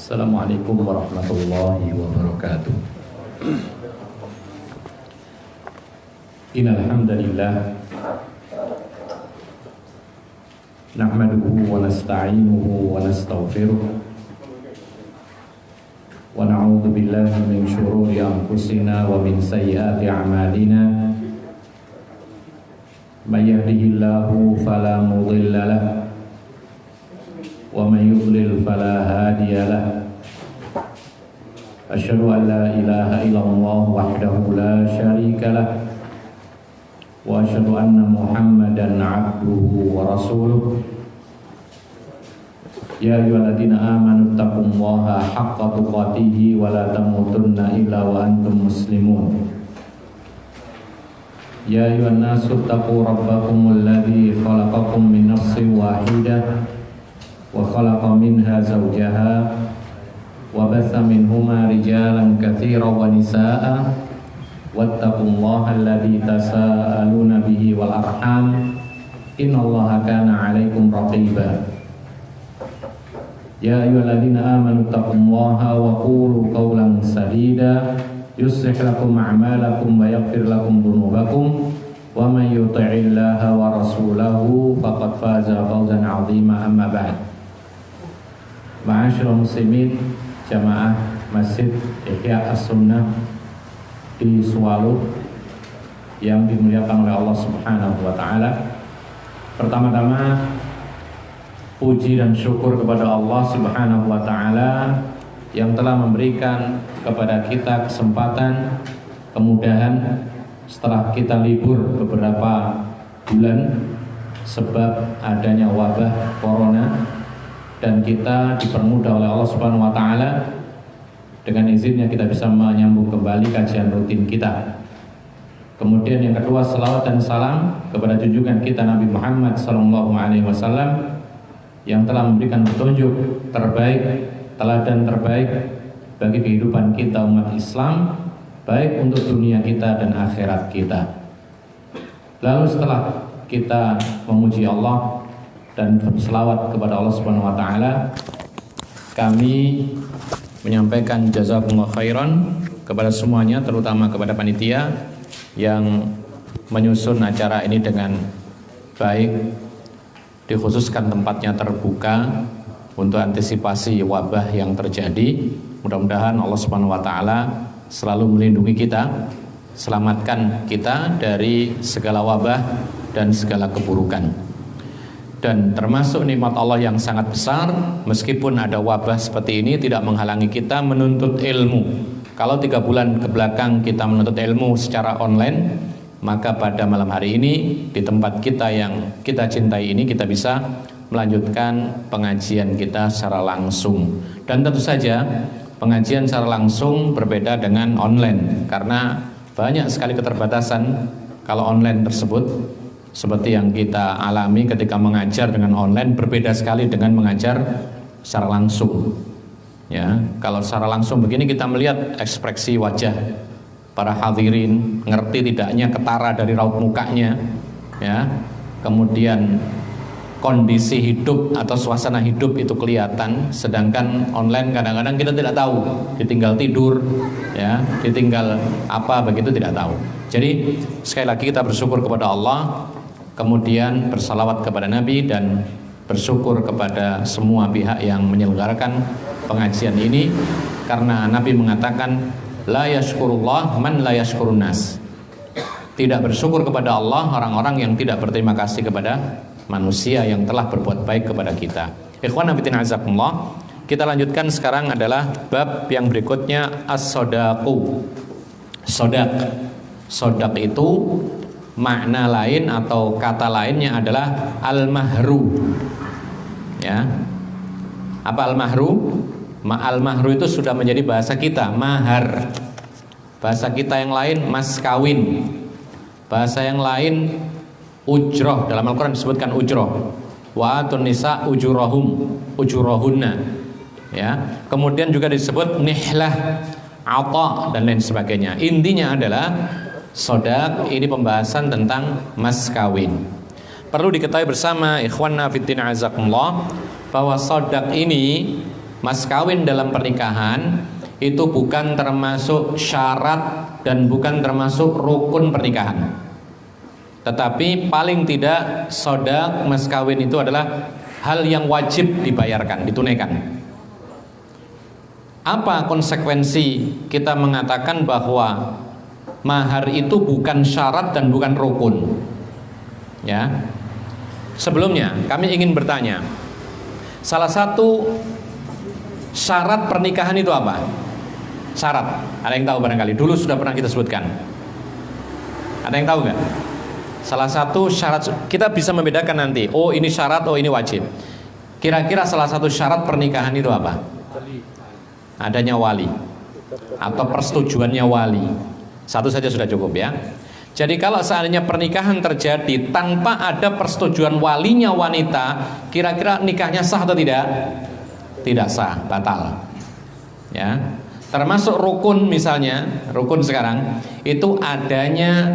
Assalamualaikum warahmatullahi wabarakatuh. Innal hamdalillah nahmaduhu wa nasta'inuhu wa nastaghfiruh wa na'udzu billahi min shururi anfusina wa min sayyiati a'malina. May yahdihillahu fala mudilla lahu wa man yudlil fala hadiya lahu. Asyhadu an la ilaha illallah wahdahu la syarika lahu wa asyhadu anna Muhammadan abduhu wa rasuluh. Ya ayyuhalladzina amanu taqullaha haqqa tuqatih wa la tamutunna illa wa antum muslimun. Ya ayyuhan nasu taqu rabbakumul ladzi khalaqakum min nafsin wahidah wa khalaqa minha zawjaha wa batha minhuma rijalan katsiran wa nisaa'a wattaqullaha alladzi tasaaluna bihi wal arham innallaha kana 'alaikum raqiba. Ya ayyuhalladzina amanu taqullaha wa qulu qawlan sadida yuslih lakum a'malakum wa yaghfir lakum dhunubakum wa may yuti'illaha wa rasulahu faqad faza fawzan 'azima. Amma ba'd. Ma'asyiral muslimin, jamaah Masjid Ihya As-Sunnah di Suwaluh yang dimuliakan oleh Allah Subhanahu wa taala. Pertama-tama puji dan syukur kepada Allah Subhanahu wa taala yang telah memberikan kepada kita kesempatan, kemudahan setelah kita libur beberapa bulan sebab adanya wabah corona, dan kita dipermudah oleh Allah Subhanahu wa taala dengan izinnya kita bisa menyambung kembali kajian rutin kita. Kemudian yang kedua, salawat dan salam kepada junjungan kita Nabi Muhammad sallallahu alaihi wasallam yang telah memberikan petunjuk terbaik, teladan terbaik bagi kehidupan kita umat Islam, baik untuk dunia kita dan akhirat kita. Lalu setelah kita memuji Allah dan berselawat kepada Allah Subhanahu wa taala, kami menyampaikan jazakumullah khairan kepada semuanya, terutama kepada panitia yang menyusun acara ini dengan baik, dikhususkan tempatnya terbuka untuk antisipasi wabah yang terjadi. Mudah-mudahan Allah Subhanahu wa taala selalu melindungi kita, selamatkan kita dari segala wabah dan segala keburukan. Dan termasuk nikmat Allah yang sangat besar, meskipun ada wabah seperti ini tidak menghalangi kita menuntut ilmu. Kalau 3 bulan ke belakang kita menuntut ilmu secara online, maka pada malam hari ini di tempat kita yang kita cintai ini kita bisa melanjutkan pengajian kita secara langsung. Dan tentu saja pengajian secara langsung berbeda dengan online, karena banyak sekali keterbatasan kalau online tersebut. Seperti yang kita alami ketika mengajar dengan online, berbeda sekali dengan mengajar secara langsung. Ya, kalau secara langsung begini kita melihat ekspresi wajah para hadirin, ngerti tidaknya ketara dari raut mukanya, ya. Kemudian kondisi hidup atau suasana hidup itu kelihatan, sedangkan online kadang-kadang kita tidak tahu, ditinggal tidur, ya, ditinggal apa begitu tidak tahu. Jadi sekali lagi kita bersyukur kepada Allah, kemudian bersalawat kepada Nabi, dan bersyukur kepada semua pihak yang menyelenggarakan pengajian ini, karena Nabi mengatakan la yashkurullah man la yashkurun nas. Tidak bersyukur kepada Allah orang-orang yang tidak berterima kasih kepada manusia yang telah berbuat baik kepada kita. Ikhwan fillah azakumullah, kita lanjutkan sekarang adalah bab yang berikutnya, as-sodaqu. Sodak. Sodak itu makna lain atau kata lainnya adalah al-mahru. Ya. Apa al-mahru? Al-mahru itu sudah menjadi bahasa kita, mahar. Bahasa kita yang lain mas kawin. Bahasa yang lain ujroh. Dalam Al-Quran disebutkan ujroh. Wa atun nisa ujurahunna. Ya. Kemudian juga disebut nihlah, ata, dan lain sebagainya. Intinya adalah sodak ini pembahasan tentang mas kawin. Perlu diketahui bersama ikhwanna fiddin azakumullah bahwa sodak ini Mas kawin dalam pernikahan itu bukan termasuk syarat dan bukan termasuk rukun pernikahan. Tetapi paling tidak sodak mas kawin itu adalah hal yang wajib dibayarkan, ditunaikan. Apa konsekuensi kita mengatakan bahwa mahar itu bukan syarat dan bukan rukun? Ya. Sebelumnya kami ingin bertanya, salah satu syarat pernikahan itu apa? Syarat, ada yang tahu barangkali? Dulu sudah pernah kita sebutkan. Ada yang tahu nggak? Salah satu syarat, kita bisa membedakan nanti. Oh ini syarat, oh ini wajib. Kira-kira salah satu syarat pernikahan itu apa? Adanya wali atau persetujuannya wali. Satu saja sudah cukup ya. Jadi kalau seandainya pernikahan terjadi tanpa ada persetujuan walinya wanita, kira-kira nikahnya sah atau tidak? Tidak sah, batal. Ya. Termasuk rukun misalnya, rukun sekarang itu adanya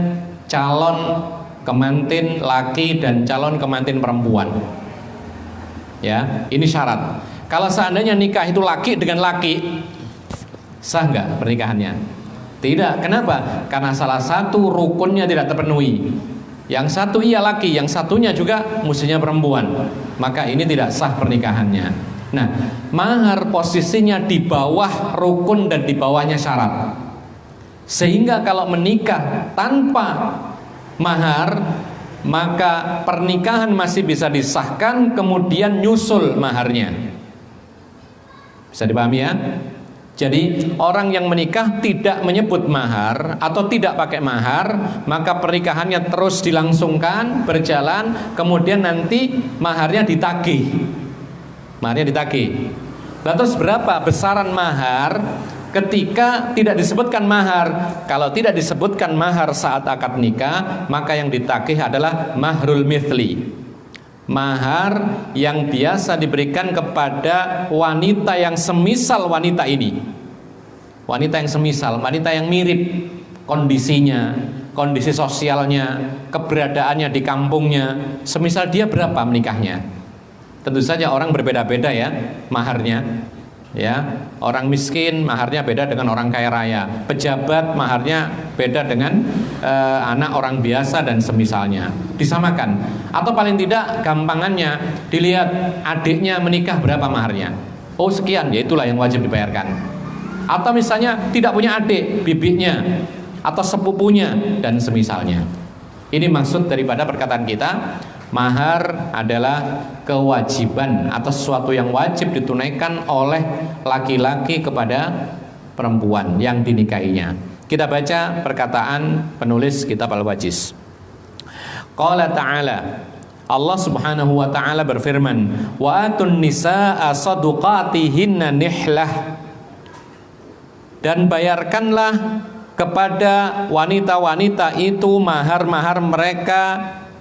calon kemantin laki dan calon kemantin perempuan. Ya, ini syarat. Kalau seandainya nikah itu laki dengan laki, sah nggak pernikahannya? Tidak. Kenapa? Karena salah satu rukunnya tidak terpenuhi. Yang satu iya laki, yang satunya juga mestinya perempuan. Maka ini tidak sah pernikahannya. Nah, mahar posisinya di bawah rukun dan di bawahnya syarat. Sehingga kalau menikah tanpa mahar, maka pernikahan masih bisa disahkan, kemudian nyusul maharnya. Bisa dipahami ya? Jadi orang yang menikah tidak menyebut mahar atau tidak pakai mahar, maka pernikahannya terus dilangsungkan, berjalan, kemudian nanti maharnya ditagih. Maharnya ditagih. Lalu terus berapa besaran mahar ketika tidak disebutkan mahar? Kalau tidak disebutkan mahar saat akad nikah, maka yang ditagih adalah mahrul mithli. Mahar yang biasa diberikan kepada wanita yang semisal wanita ini. Wanita yang semisal, wanita yang mirip kondisinya, kondisi sosialnya, keberadaannya di kampungnya. Semisal dia berapa menikahnya? Tentu saja orang berbeda-beda ya maharnya. Ya, orang miskin maharnya beda dengan orang kaya raya. Pejabat maharnya beda dengan anak orang biasa dan semisalnya. Disamakan. Atau paling tidak gampangannya dilihat adiknya menikah berapa maharnya. Oh sekian, ya itulah yang wajib dibayarkan. Atau misalnya tidak punya adik, bibinya atau sepupunya dan semisalnya. Ini maksud daripada perkataan kita. Mahar adalah kewajiban atau sesuatu yang wajib ditunaikan oleh laki-laki kepada perempuan yang dinikahinya. Kita baca perkataan penulis kitab Al-Wajiz. Qala ta'ala, Allah subhanahu wa ta'ala berfirman, wa atun nisaa saduqatihinna nihlah, dan bayarkanlah kepada wanita-wanita itu mahar-mahar mereka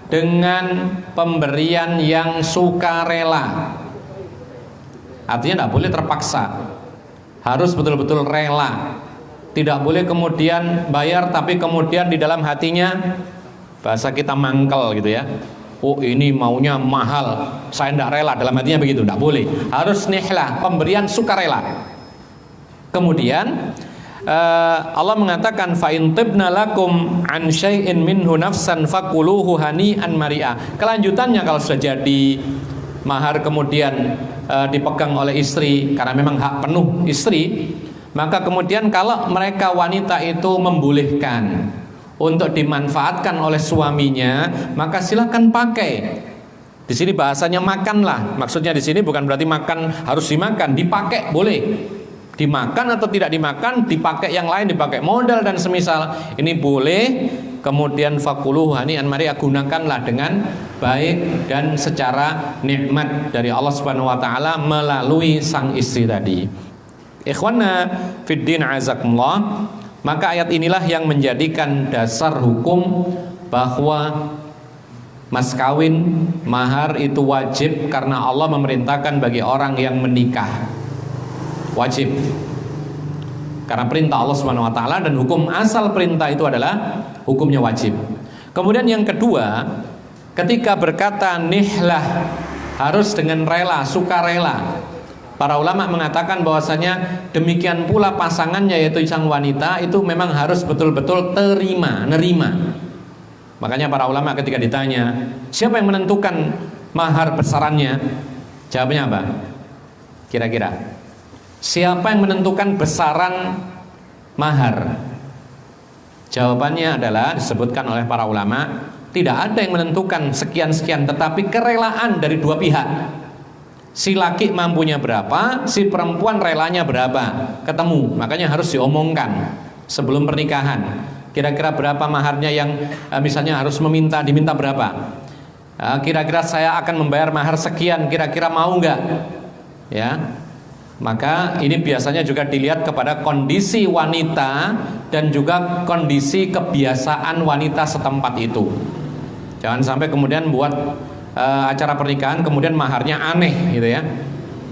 dengan pemberian yang sukarela. Artinya tidak boleh terpaksa, harus betul-betul rela. Tidak boleh kemudian bayar tapi kemudian di dalam hatinya, bahasa kita mangkel gitu ya, oh ini maunya mahal, saya tidak rela, dalam hatinya begitu. Tidak boleh, harus nihlah, pemberian sukarela. Kemudian Allah mengatakan fa in tibna lakum an syai'in minhu nafsan fakuluhu hani'an mari'a. Kelanjutannya kalau sudah jadi mahar kemudian dipegang oleh istri karena memang hak penuh istri, maka kemudian kalau mereka wanita itu membolehkan untuk dimanfaatkan oleh suaminya, maka silakan pakai. Di sini bahasanya makanlah. Maksudnya di sini bukan berarti makan harus dimakan, dipakai boleh. Dimakan atau tidak dimakan, dipakai yang lain, dipakai modal dan semisal, ini boleh. Kemudian fakuluhu hani'an mari'a, gunakanlah dengan baik dan secara nikmat dari Allah Subhanahu wa taala melalui sang istri tadi. Ikhwana fiddin azakumullah, maka ayat inilah yang menjadikan dasar hukum bahwa mas kawin, mahar itu wajib karena Allah memerintahkan bagi orang yang menikah. Wajib karena perintah Allah Subhanahu wa taala, dan hukum asal perintah itu adalah hukumnya wajib. Kemudian yang kedua, ketika berkata nihlah, harus dengan rela, sukarela. Para ulama mengatakan bahwasanya demikian pula pasangannya yaitu sang wanita itu memang harus betul-betul nerima. Makanya para ulama ketika ditanya siapa yang menentukan mahar besarannya, jawabnya apa? Kira-kira siapa yang menentukan besaran mahar? Jawabannya adalah disebutkan oleh para ulama, tidak ada yang menentukan sekian-sekian, tetapi kerelaan dari dua pihak. Si laki mampunya berapa, si perempuan relanya berapa, ketemu. Makanya harus diomongkan sebelum pernikahan. Kira-kira berapa maharnya yang misalnya harus diminta berapa? Kira-kira saya akan membayar mahar sekian, kira-kira mau nggak? Ya, maka ini biasanya juga dilihat kepada kondisi wanita dan juga kondisi kebiasaan wanita setempat itu. Jangan sampai kemudian buat acara pernikahan kemudian maharnya aneh gitu ya.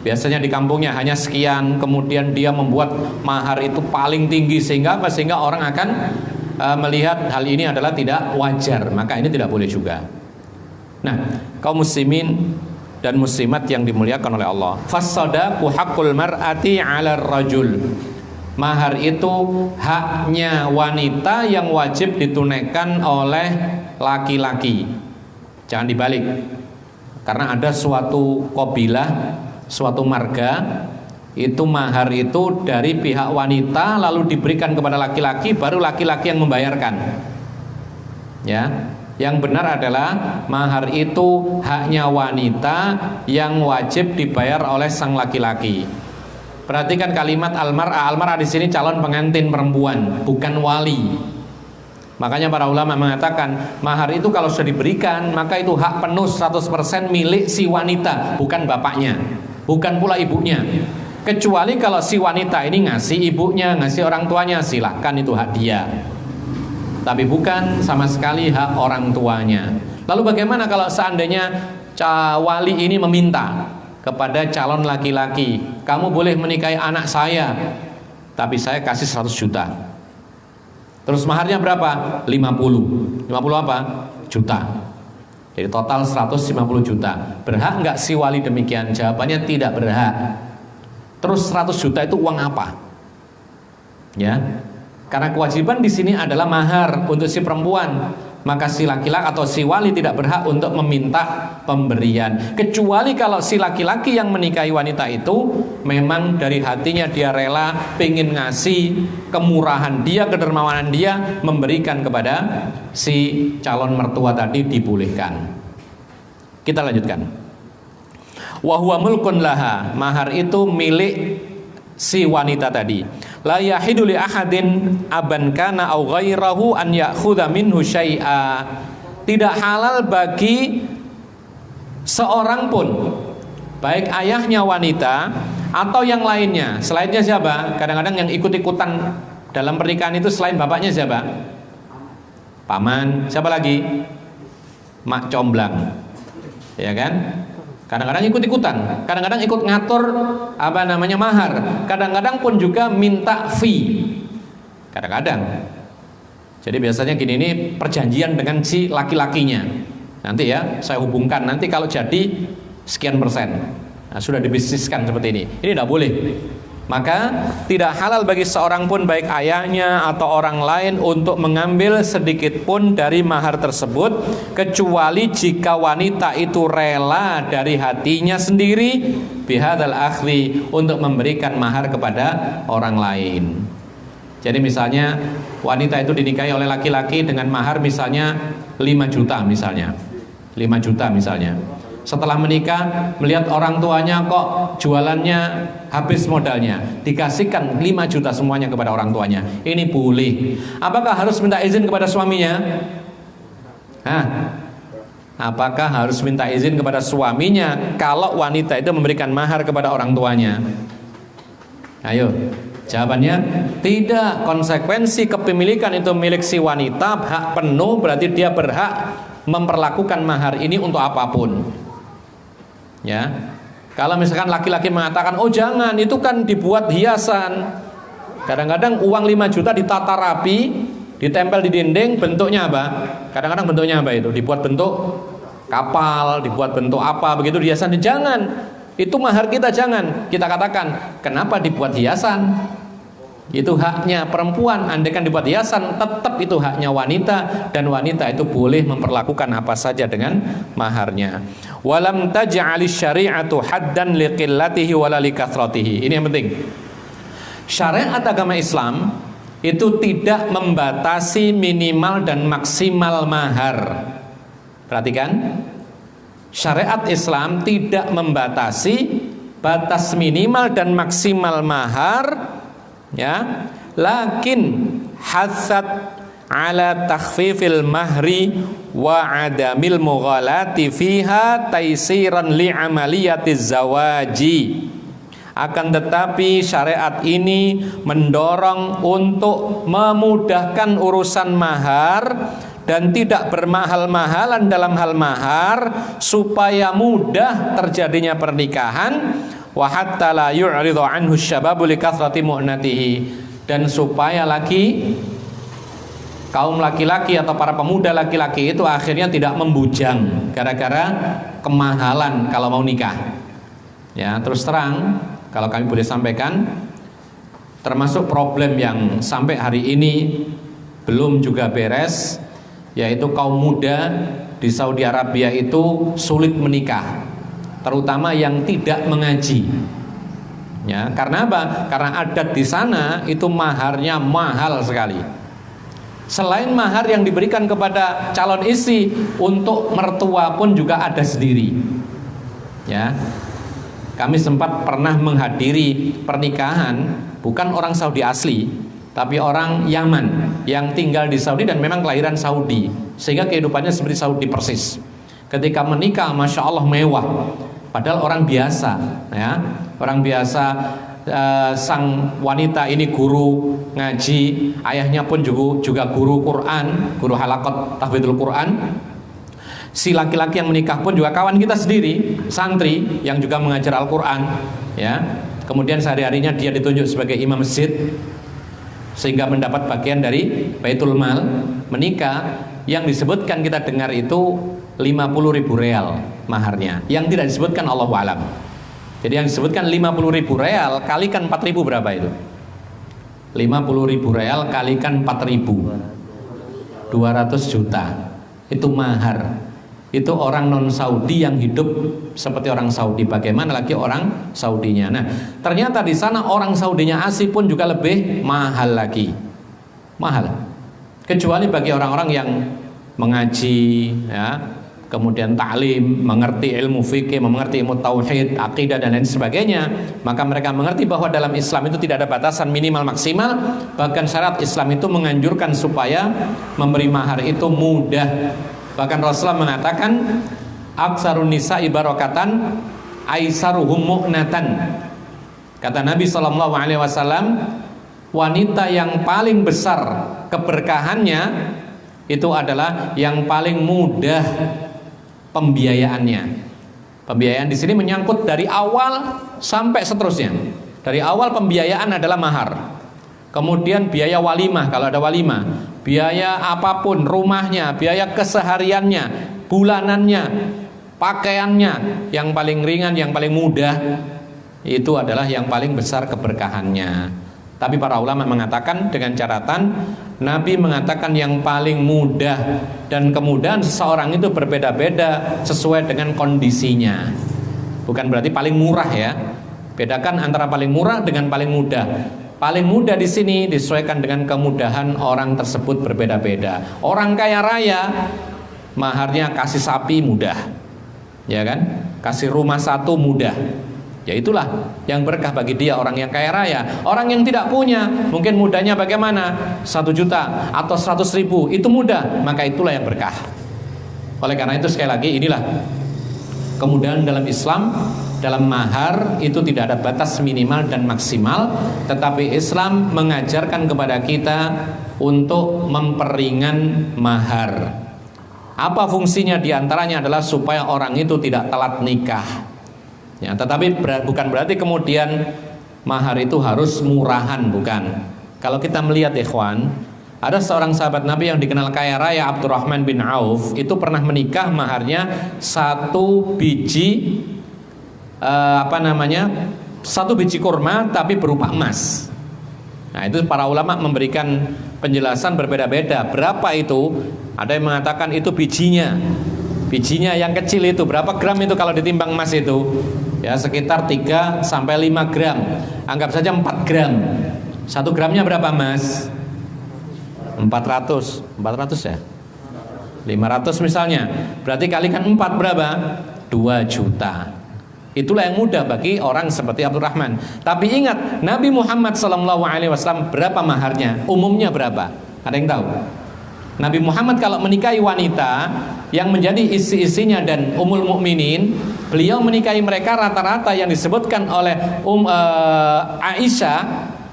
Biasanya di kampungnya hanya sekian, kemudian dia membuat mahar itu paling tinggi sehingga orang akan melihat hal ini adalah tidak wajar. Maka ini tidak boleh juga. Nah, kaum muslimin dan muslimat yang dimuliakan oleh Allah, fas-shadaqu haqqul mar'ati 'alal rajul. Mahar itu haknya wanita yang wajib ditunaikan oleh laki-laki. Jangan dibalik. Karena ada suatu kabilah, suatu marga, itu mahar itu dari pihak wanita lalu diberikan kepada laki-laki, baru laki-laki yang membayarkan. Ya. Yang benar adalah mahar itu haknya wanita yang wajib dibayar oleh sang laki-laki. Perhatikan kalimat al-mar'ah. Al-mar'ah di sini calon pengantin perempuan, bukan wali. Makanya para ulama mengatakan mahar itu kalau sudah diberikan maka itu hak penuh 100% milik si wanita, bukan bapaknya, bukan pula ibunya. Kecuali kalau si wanita ini ngasih ibunya, ngasih orang tuanya, silahkan, itu hak dia. Tapi bukan sama sekali hak orang tuanya. Lalu bagaimana kalau seandainya wali ini meminta kepada calon laki-laki, kamu boleh menikahi anak saya, tapi saya kasih 100 juta. Terus maharnya berapa? 50 apa? Juta. Jadi total 150 juta. Berhak nggak si wali demikian? Jawabannya tidak berhak. Terus 100 juta itu uang apa? Ya. Karena kewajiban di sini adalah mahar untuk si perempuan, maka si laki-laki atau si wali tidak berhak untuk meminta pemberian. Kecuali kalau si laki-laki yang menikahi wanita itu memang dari hatinya dia rela pengen ngasih kemurahan dia, kedermawanan dia, memberikan kepada si calon mertua tadi, dibolehkan. Kita lanjutkan. Wa huwa mulkun laha, mahar itu milik si wanita tadi. La yahidu li ahadin aban kana au ghairahu an ya'khudha minhu syai'a. Tidak halal bagi seorang pun, baik ayahnya wanita atau yang lainnya. Selainnya siapa? Kadang-kadang yang ikut-ikutan dalam pernikahan itu selain bapaknya siapa? Paman. Siapa lagi? Mak comblang. Ya kan? Kadang-kadang ikut-ikutan, kadang-kadang ikut ngatur mahar, kadang-kadang pun juga minta fee. Kadang-kadang. Jadi biasanya gini, ini perjanjian dengan si laki-lakinya. Nanti ya, saya hubungkan nanti kalau jadi sekian persen. Nah, sudah dibisniskan seperti ini. Ini tidak boleh. Maka tidak halal bagi seorang pun, baik ayahnya atau orang lain, untuk mengambil sedikit pun dari mahar tersebut, kecuali jika wanita itu rela dari hatinya sendiri bihadzal akhli, untuk memberikan mahar kepada orang lain. Jadi misalnya wanita itu dinikahi oleh laki-laki dengan mahar misalnya 5 juta misalnya. 5 juta misalnya. Setelah menikah melihat orang tuanya kok jualannya habis modalnya, dikasihkan 5 juta semuanya kepada orang tuanya. Ini boleh. Apakah harus minta izin kepada suaminya? Apakah harus minta izin kepada suaminya kalau wanita itu memberikan mahar kepada orang tuanya? Ayo, jawabannya tidak. Konsekuensi kepemilikan itu milik si wanita, hak penuh, berarti dia berhak memperlakukan mahar ini untuk apapun. Ya, kalau misalkan laki-laki mengatakan, oh jangan, itu kan dibuat hiasan. Kadang-kadang uang 5 juta ditata rapi, ditempel di dinding, bentuknya apa? Kadang-kadang bentuknya apa itu? Dibuat bentuk kapal, dibuat bentuk apa begitu hiasan. Jangan, Itu mahar kita jangan. Kita katakan, kenapa dibuat hiasan? Itu haknya perempuan. Andaikan dibuat hiasan, tetap itu haknya wanita, dan wanita itu boleh memperlakukan apa saja dengan maharnya. Walam taj'alis syari'atu haddan liqillatihi wala likathratihi. Ini yang penting. Syariat agama Islam itu tidak membatasi minimal dan maksimal mahar. Perhatikan, syariat Islam tidak membatasi batas minimal dan maksimal mahar, ya. Lakin hatsat ala takhfifil mahri wa adamil mughalati fiha taisiran li amaliyatiz zawaji. Akan tetapi syariat ini mendorong untuk memudahkan urusan mahar dan tidak bermahal-mahalan dalam hal mahar, supaya mudah terjadinya pernikahan, wa hatta la yu'ridu anhu syababu likathrati mu'natihi, dan supaya kaum laki-laki atau para pemuda laki-laki itu akhirnya tidak membujang gara-gara kemahalan kalau mau nikah. Ya, terus terang kalau kami boleh sampaikan, termasuk problem yang sampai hari ini belum juga beres, yaitu kaum muda di Saudi Arabia itu sulit menikah, terutama yang tidak mengaji. Ya, karena apa? Karena adat di sana itu maharnya mahal sekali. Selain mahar yang diberikan kepada calon istri, untuk mertua pun juga ada sendiri. Ya. Kami sempat pernah menghadiri pernikahan bukan orang Saudi asli, tapi orang Yaman yang tinggal di Saudi dan memang kelahiran Saudi, sehingga kehidupannya seperti Saudi persis. Ketika menikah, masya Allah mewah, padahal orang biasa, ya, orang biasa. Sang wanita ini guru ngaji, ayahnya pun juga guru Quran, guru halaqat tahfidzul Quran. Si laki-laki yang menikah pun juga kawan kita sendiri, santri yang juga mengajar Al-Quran, ya. Kemudian sehari-harinya dia ditunjuk sebagai imam masjid, sehingga mendapat bagian dari Baitul Mal. Menikah, yang disebutkan kita dengar itu 50.000 real maharnya. Yang tidak disebutkan Allahu a'lam. Jadi yang disebutkan 50.000 real kalikan 4.000 berapa itu? 50.000 real kalikan 4.000, 200 juta. Itu mahar. Itu orang non Saudi yang hidup seperti orang Saudi. Bagaimana lagi orang Saudinya? Nah, ternyata di sana orang Saudinya asli pun juga lebih mahal lagi. Mahal. Kecuali bagi orang-orang yang mengaji, ya, kemudian ta'lim, mengerti ilmu fikih, mengerti ilmu tauhid, akidah dan lain sebagainya, maka mereka mengerti bahwa dalam Islam itu tidak ada batasan minimal maksimal. Bahkan syariat Islam itu menganjurkan supaya memberi mahar itu mudah. Bahkan Rasulullah mengatakan, aksarun nisa'i barakatan aisaruhum mu'natan. Kata Nabi SAW, wanita yang paling besar keberkahannya itu adalah yang paling mudah pembiayaannya. Pembiayaan di sini menyangkut dari awal sampai seterusnya. Dari awal pembiayaan adalah mahar. Kemudian biaya walimah kalau ada walimah, biaya apapun, rumahnya, biaya kesehariannya, bulanannya, pakaiannya, yang paling ringan, yang paling mudah, itu adalah yang paling besar keberkahannya. Tapi para ulama mengatakan dengan catatan, Nabi mengatakan yang paling mudah, dan kemudahan seseorang itu berbeda-beda sesuai dengan kondisinya. Bukan berarti paling murah, ya. Bedakan antara paling murah dengan paling mudah. Paling mudah di sini disesuaikan dengan kemudahan orang tersebut berbeda-beda. Orang kaya raya maharnya kasih sapi mudah, ya kan? Kasih rumah satu mudah. Ya itulah yang berkah bagi dia, orang yang kaya raya. Orang yang tidak punya, mungkin mudahnya bagaimana? 1 juta atau 100.000, itu mudah, maka itulah yang berkah. Oleh karena itu sekali lagi, inilah kemudahan dalam Islam. Dalam mahar itu tidak ada batas minimal dan maksimal, tetapi Islam mengajarkan kepada kita untuk memperingan mahar. Apa fungsinya? Diantaranya adalah supaya orang itu tidak telat nikah, ya. Tetapi bukan berarti kemudian mahar itu harus murahan, bukan. Kalau kita melihat, ikhwan, ada seorang sahabat Nabi yang dikenal kaya raya, Abdurrahman bin Auf, itu pernah menikah, maharnya 1 biji satu biji kurma tapi berupa emas. Nah, itu para ulama memberikan penjelasan berbeda-beda. Berapa itu? Ada yang mengatakan itu bijinya. Bijinya yang kecil itu berapa gram itu kalau ditimbang emas itu? Ya, sekitar 3 sampai 5 gram. Anggap saja 4 gram. 1 gramnya berapa, Mas? 400 ya? 500 misalnya. Berarti kalikan 4 berapa? 2 juta. Itulah yang mudah bagi orang seperti Abdurrahman. Tapi ingat, Nabi Muhammad SAW berapa maharnya? Umumnya berapa? Ada yang tahu? Nabi Muhammad kalau menikahi wanita yang menjadi isi-isinya dan ummul mukminin, beliau menikahi mereka rata-rata yang disebutkan oleh Aisyah,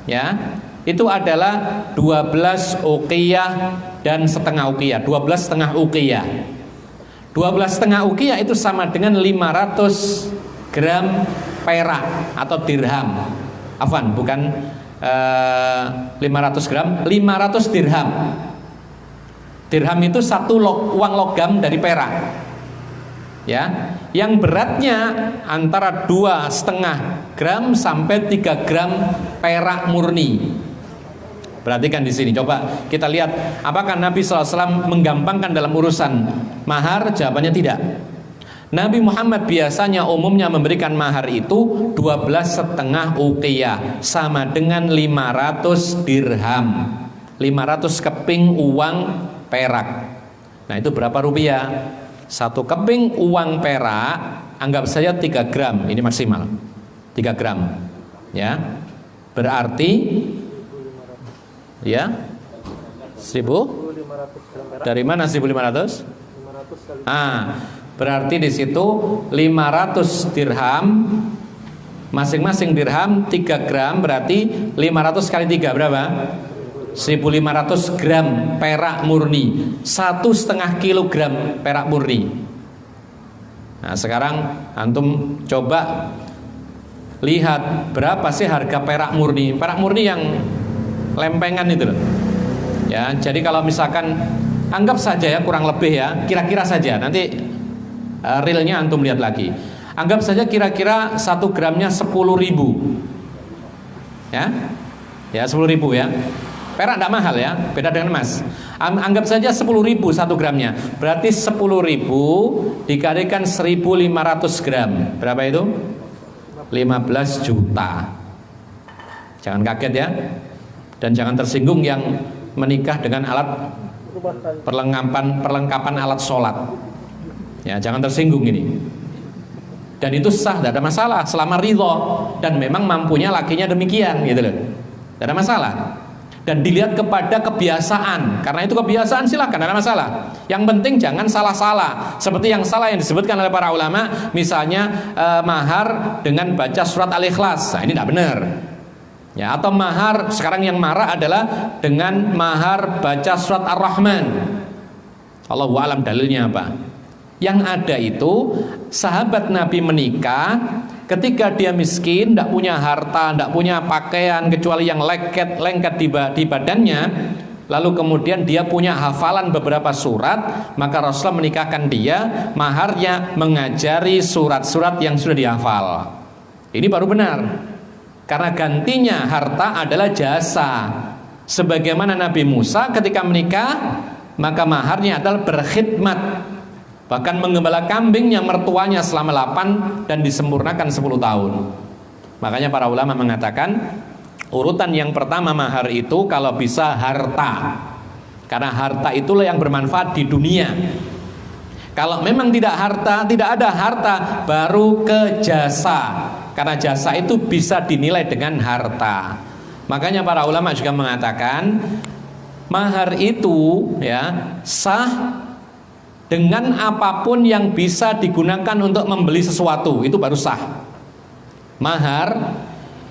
ya, itu adalah 12 uqiyah dan setengah uqiyah. 12 setengah uqiyah. 12 setengah uqiyah itu sama dengan 500 gram perak atau dirham. Afwan, bukan 500 gram, 500 dirham. Dirham itu satu uang logam dari perak, ya, yang beratnya antara 2,5 gram sampai 3 gram perak murni. Perhatikan di sini, coba kita lihat apakah Nabi SAW menggampangkan dalam urusan mahar? Jawabannya tidak. Nabi Muhammad biasanya umumnya memberikan mahar itu 12,5 uqiyah, sama dengan 500 dirham, 500 keping uang perak. Nah, itu berapa rupiah? 1 keping uang perak anggap saja 3 gram, ini maksimal 3 gram, ya, berarti ya 1.000. Dari mana 1.500? Berarti di situ 500 dirham, masing-masing dirham 3 gram, berarti 500 kali 3 berapa? 1.500 gram perak murni, 1,5 kilogram perak murni. Nah, sekarang antum coba lihat berapa sih harga perak murni? Perak murni yang lempengan itu loh. Ya, jadi kalau misalkan anggap saja ya, kurang lebih ya, kira-kira saja, nanti realnya antum lihat lagi. Anggap saja kira-kira 1 gramnya 10.000. Ya. Ya, 10.000 ya. Perak tidak mahal ya, beda dengan emas. Anggap saja 10.000 1 gramnya. Berarti 10.000 dikalikan 1.500 gram. Berapa itu? 15 juta. Jangan kaget ya. Dan jangan tersinggung yang menikah dengan alat perlengkapan alat sholat. Ya, jangan tersinggung ini. Dan itu sah, tidak ada masalah selama ridho dan memang mampunya lakinya demikian, gitu loh. Tidak ada masalah. Dan dilihat kepada kebiasaan. Karena itu kebiasaan silahkan, tidak ada masalah. Yang penting jangan salah-salah. Seperti yang salah yang disebutkan oleh para ulama, misalnya mahar dengan baca surat Al-Ikhlas. Nah, ini tidak benar. Ya, atau mahar, sekarang yang marah adalah dengan mahar baca surat Ar-Rahman. Allahu a'lam dalilnya apa. Yang ada itu sahabat Nabi menikah ketika dia miskin, tidak punya harta, tidak punya pakaian kecuali yang lengket di badannya. Lalu kemudian dia punya hafalan beberapa surat, maka Rasulullah menikahkan dia, maharnya mengajari surat-surat yang sudah dihafal. Ini baru benar. Karena gantinya harta adalah jasa. Sebagaimana Nabi Musa ketika menikah, maka maharnya adalah berkhidmat, bahkan menggembala kambingnya mertuanya selama 8 dan disempurnakan 10 tahun. Makanya para ulama mengatakan urutan yang pertama mahar itu kalau bisa harta, karena harta itulah yang bermanfaat di dunia. Kalau memang tidak ada harta, baru ke jasa, karena jasa itu bisa dinilai dengan harta. Makanya para ulama juga mengatakan mahar itu ya sah dengan apapun yang bisa digunakan untuk membeli sesuatu, itu baru sah. Mahar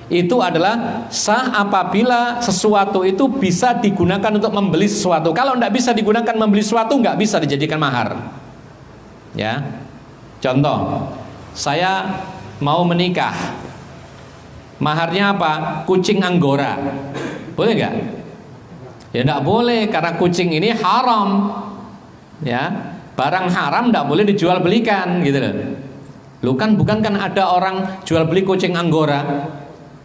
itu adalah sah apabila sesuatu itu bisa digunakan untuk membeli sesuatu. Kalau tidak bisa digunakan membeli sesuatu, nggak bisa dijadikan mahar. Ya, contoh, saya mau menikah, maharnya apa? Kucing Anggora, boleh nggak? Ya nggak boleh, karena kucing ini haram. Ya, barang haram tidak boleh dijual belikan, gitu loh. Bukan ada orang jual beli kucing Anggora?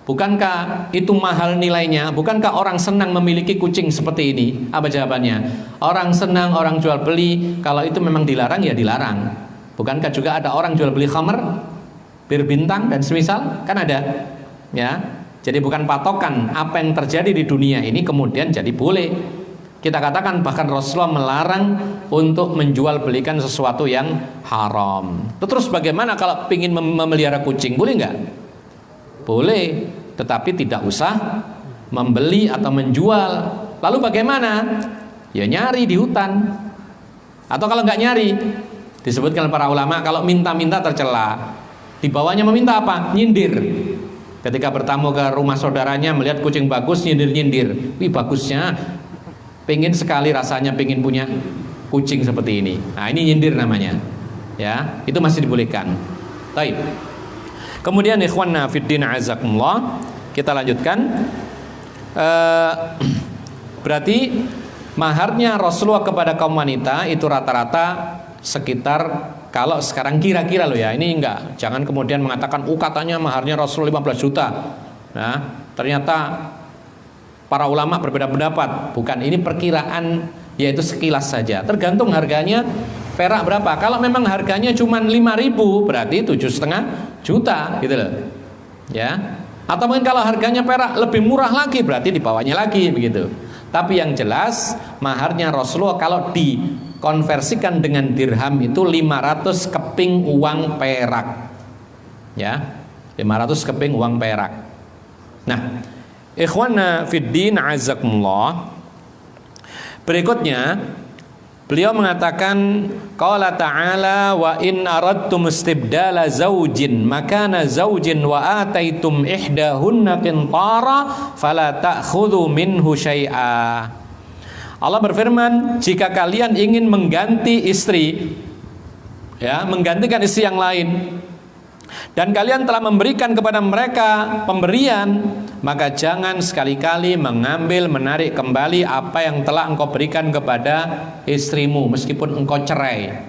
Bukankah itu mahal nilainya? Bukankah orang senang memiliki kucing seperti ini? Apa jawabannya? Orang senang, orang jual beli. Kalau itu memang dilarang, ya dilarang. Bukankah juga ada orang jual beli khamr, bir bintang dan semisal? Kan ada. Ya. Jadi bukan patokan apa yang terjadi di dunia ini kemudian jadi boleh. Kita katakan bahkan Rasulullah melarang untuk menjual belikan sesuatu yang haram. Terus bagaimana kalau ingin memelihara kucing? Boleh nggak? Boleh, tetapi tidak usah membeli atau menjual. Lalu bagaimana? Ya nyari di hutan. Atau kalau nggak nyari, disebutkan para ulama kalau minta-minta tercela. Di bawahnya meminta apa? Nyindir. Ketika bertamu ke rumah saudaranya melihat kucing bagus, nyindir-nyindir. Wih bagusnya, pengen sekali rasanya pengen punya kucing seperti ini. Nah ini nyindir namanya. Ya, itu masih dibolehkan. Baik. Kemudian ikhwanna fiddin azakumullah, kita lanjutkan. Berarti maharnya Rasulullah kepada kaum wanita itu rata-rata sekitar, kalau sekarang kira-kira loh ya, ini enggak, jangan kemudian mengatakan katanya maharnya Rasulullah 15 juta. Nah, ternyata para ulama berbeda pendapat. Bukan, ini perkiraan, yaitu sekilas saja. Tergantung harganya. Perak berapa? Kalau memang harganya cuma 5.000, berarti 7,5 juta gitu loh. Ya. Atau mungkin kalau harganya perak lebih murah lagi, berarti di bawahnya lagi begitu. Tapi yang jelas maharnya Rasulullah kalau dikonversikan dengan dirham itu 500 keping uang perak. Ya. 500 keping uang perak. Nah, ikhwana fiddin azakumullah. Berikutnya beliau mengatakan qala ta'ala wa in aradtum istibdala zaujin makana zaujin wa ataitum ihdahunna qintara fala ta'khudhu minhu syai'a. Allah berfirman, jika kalian ingin mengganti istri, ya, menggantikan istri yang lain, dan kalian telah memberikan kepada mereka pemberian, maka jangan sekali-kali mengambil, menarik kembali apa yang telah engkau berikan kepada istrimu meskipun engkau cerai.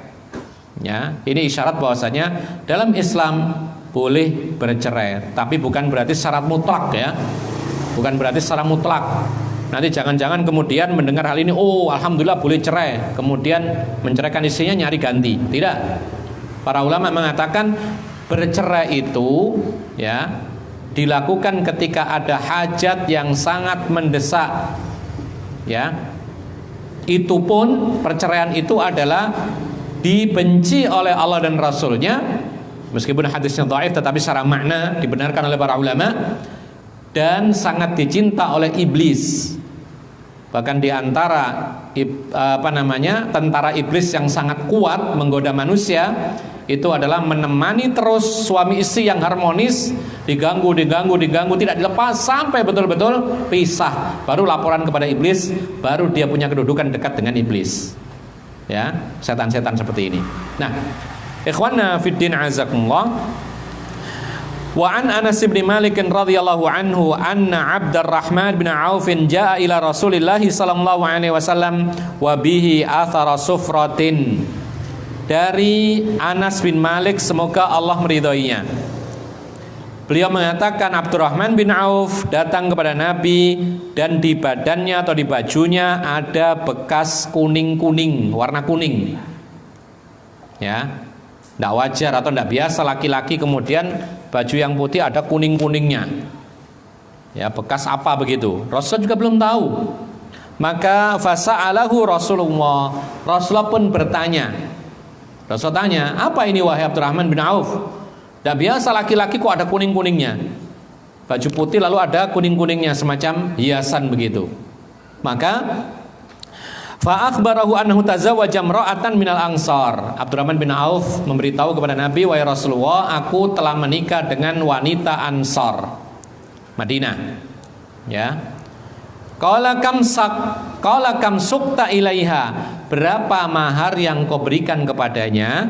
Ya, ini isyarat bahwasanya dalam Islam boleh bercerai, tapi bukan berarti syarat mutlak ya. Bukan berarti secara mutlak. Nanti jangan-jangan kemudian mendengar hal ini, oh alhamdulillah boleh cerai, kemudian menceraikan istrinya nyari ganti. Tidak. Para ulama mengatakan bercerai itu ya dilakukan ketika ada hajat yang sangat mendesak. Ya. Itu pun perceraian itu adalah dibenci oleh Allah dan Rasulnya, meskipun hadisnya dhaif tetapi secara makna dibenarkan oleh para ulama, dan sangat dicinta oleh iblis. Bahkan di antara tentara iblis yang sangat kuat menggoda manusia itu adalah menemani terus suami istri yang harmonis, diganggu, tidak dilepas sampai betul-betul pisah. Baru laporan kepada iblis, baru dia punya kedudukan dekat dengan iblis. Ya, setan-setan seperti ini. Nah, ikhwana fiddin azakumullah. Wa an Anas bin Malik radhiyallahu anhu anna Abdurrahman bin Auf jaa ila Rasulillah sallallahu alaihi wasallam wa bihi athara sufratin. Dari Anas bin Malik, semoga Allah meridhoinya, beliau mengatakan Abdurrahman bin Auf datang kepada Nabi dan di badannya atau di bajunya ada bekas kuning-kuning, warna kuning. Ya, tidak wajar atau tidak biasa laki-laki kemudian baju yang putih ada kuning-kuningnya. Ya, bekas apa begitu? Rasul juga belum tahu. Maka fasa'alahu Rasulullah. Rasulullah pun bertanya. Rasul tanya, apa ini wahai Abdurrahman bin Auf? Tidak biasa laki-laki kok ada kuning-kuningnya. Baju putih lalu ada kuning-kuningnya, semacam hiasan begitu. Maka fa'akhbarahu annahu tazawwaja imra'atan minal ansar. Abdurrahman bin Auf memberitahu kepada Nabi, wahai Rasulullah, aku telah menikah dengan wanita Ansar Madinah. Ya. Qala kam sukta ilaiha. Berapa mahar yang kau berikan kepadanya?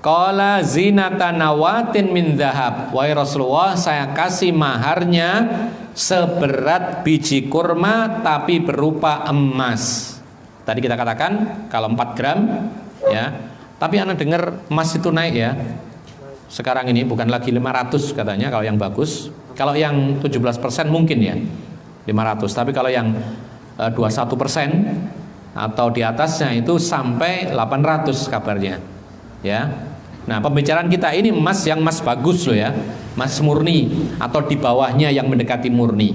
Qala zinata nawatin min dzahab. Wahai Rasulullah, saya kasih maharnya seberat biji kurma tapi berupa emas. Tadi kita katakan kalau 4 gram ya. Tapi anak dengar emas itu naik ya. sekarang ini, bukan lagi 500 katanya kalau yang bagus. Kalau yang 17% mungkin ya 500, tapi kalau yang 21% atau di atasnya itu sampai 800 kabarnya ya. Nah, pembicaraan kita ini emas yang emas bagus loh ya, emas murni atau di bawahnya yang mendekati murni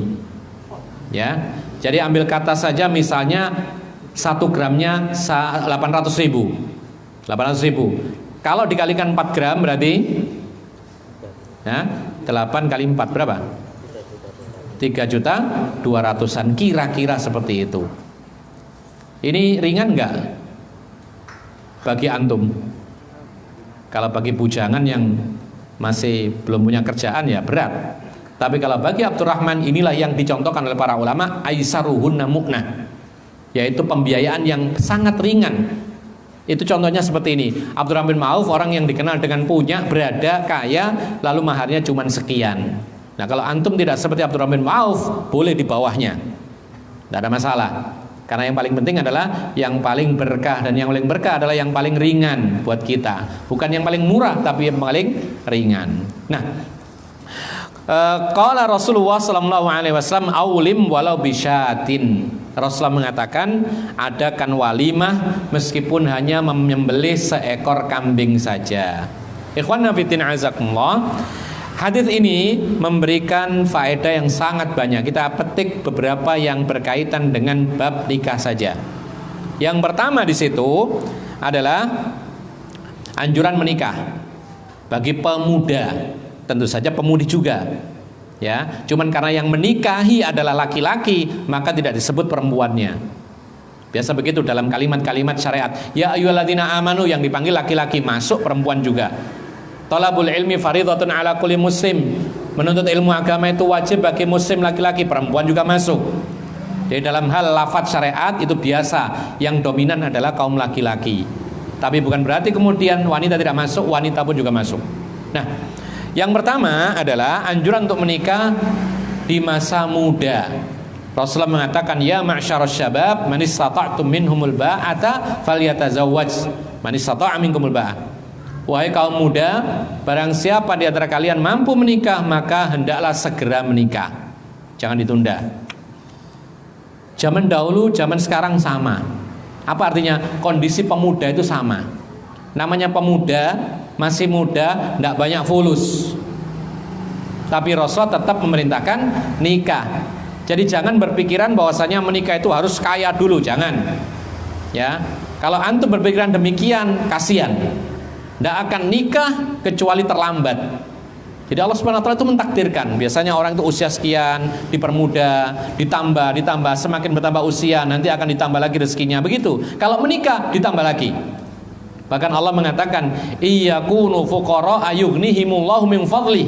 ya. Jadi ambil kata saja misalnya 1 gramnya 800.000. Kalau dikalikan 4 gram berarti ya, 8 kali 4 berapa? 3.200.000-an, kira-kira seperti itu. Ini ringan nggak bagi antum? Kalau bagi bujangan yang masih belum punya kerjaan ya berat. Tapi kalau bagi Abdurrahman, inilah yang dicontohkan oleh para ulama, aisaruhunna mu'nah, yaitu pembiayaan yang sangat ringan. Itu contohnya seperti ini. Abdurrahman bin Auf, orang yang dikenal dengan punya, berada, kaya, lalu maharnya cuma sekian. Nah, kalau antum tidak seperti Abdurrahman bin Auf, boleh di bawahnya, tidak ada masalah. Karena yang paling penting adalah yang paling berkah, dan yang paling berkah adalah yang paling ringan buat kita. Bukan yang paling murah, tapi yang paling ringan. Nah, qala Rasulullah sallallahu alaihi wasallam aulim walau bisyatin. Rasulullah mengatakan, adakan walimah meskipun hanya menyembelih seekor kambing saja. Ikhwan fillah azakumullah. Hadis ini memberikan faedah yang sangat banyak. Kita petik beberapa yang berkaitan dengan bab nikah saja. Yang pertama di situ adalah anjuran menikah bagi pemuda, tentu saja pemudi juga. Ya, cuman karena yang menikahi adalah laki-laki, maka tidak disebut perempuannya. Biasa begitu dalam kalimat-kalimat syariat. Ya ayyuhalladzina amanu, yang dipanggil laki-laki, masuk perempuan juga. Talabul ilmi fardhatun ala kulli muslim. Menuntut ilmu agama itu wajib bagi muslim laki-laki, perempuan juga masuk. Jadi dalam hal lafadz syariat itu biasa, yang dominan adalah kaum laki-laki. Tapi bukan berarti kemudian wanita tidak masuk, wanita pun juga masuk. Nah, yang pertama adalah anjuran untuk menikah di masa muda. Rasulullah mengatakan, ya ma'syarasy syabab, man istata'tum minhumul ba'ata falyatazawwaj. Man istata'a minkumul ba'ah. Wahai kaum muda, barang siapa di antara kalian mampu menikah, maka hendaklah segera menikah. Jangan ditunda. Zaman dahulu, zaman sekarang sama. Apa artinya? Kondisi pemuda itu sama. Namanya pemuda, masih muda, tidak banyak fulus. Tapi Rasul tetap memerintahkan nikah. Jadi jangan berpikiran bahwasanya menikah itu harus kaya dulu, jangan. Ya, kalau antum berpikiran demikian, kasihan. Tidak akan nikah kecuali terlambat. Jadi Allah Subhanahu wa taala itu mentakdirkan. Biasanya orang itu usia sekian, dipermudah, ditambah, semakin bertambah usia, nanti akan ditambah lagi rezekinya. Begitu. Kalau menikah ditambah lagi. Bahkan Allah mengatakan, iyakunu fuqara ayughnihimullahu min fadli.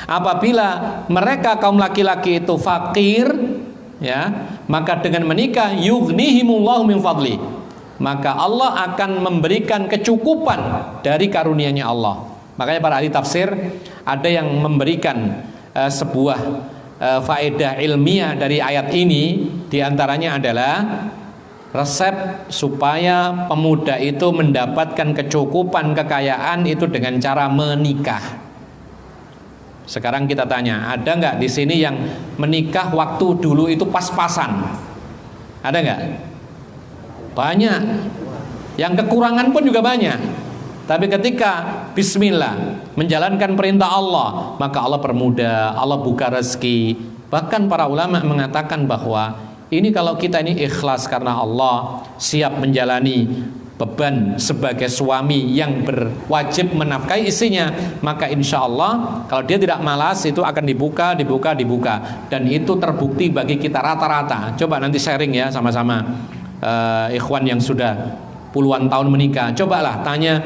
Apabila mereka kaum laki-laki itu fakir, ya, maka dengan menikah yughnihimullahu min fadli, maka Allah akan memberikan kecukupan dari karunia-Nya Allah. Makanya para ahli tafsir ada yang memberikan sebuah faedah ilmiah dari ayat ini. Di antaranya adalah resep supaya pemuda itu mendapatkan kecukupan kekayaan itu dengan cara menikah. Sekarang kita tanya, ada nggak di sini yang menikah waktu dulu itu pas-pasan? Ada nggak? Banyak. Yang kekurangan pun juga banyak. Tapi ketika bismillah menjalankan perintah Allah, maka Allah permudah, Allah buka rezeki. Bahkan para ulama mengatakan bahwa ini kalau kita ini ikhlas karena Allah, siap menjalani beban sebagai suami yang berwajib menafkahi istrinya, maka insya Allah kalau dia tidak malas itu akan dibuka. Dan itu terbukti bagi kita rata-rata. Coba nanti sharing ya sama-sama. Ikhwan yang sudah puluhan tahun menikah, cobalah tanya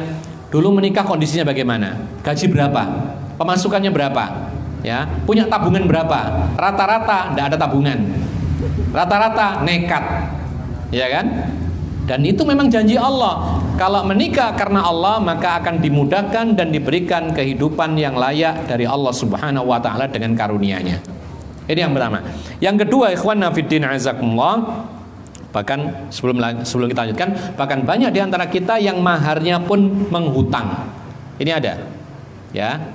dulu menikah kondisinya bagaimana, gaji berapa, pemasukannya berapa, ya, punya tabungan berapa. Rata-rata tidak ada tabungan, rata-rata nekat, ya kan? Dan itu memang janji Allah. Kalau menikah karena Allah, maka akan dimudahkan dan diberikan kehidupan yang layak dari Allah Subhanahu wa taala dengan karunia-Nya. Ini yang pertama. Yang kedua, ikhwan fillah azakumullah, bahkan sebelum kita lanjutkan, bahkan banyak di antara kita yang maharnya pun menghutang. Ini ada. Ya.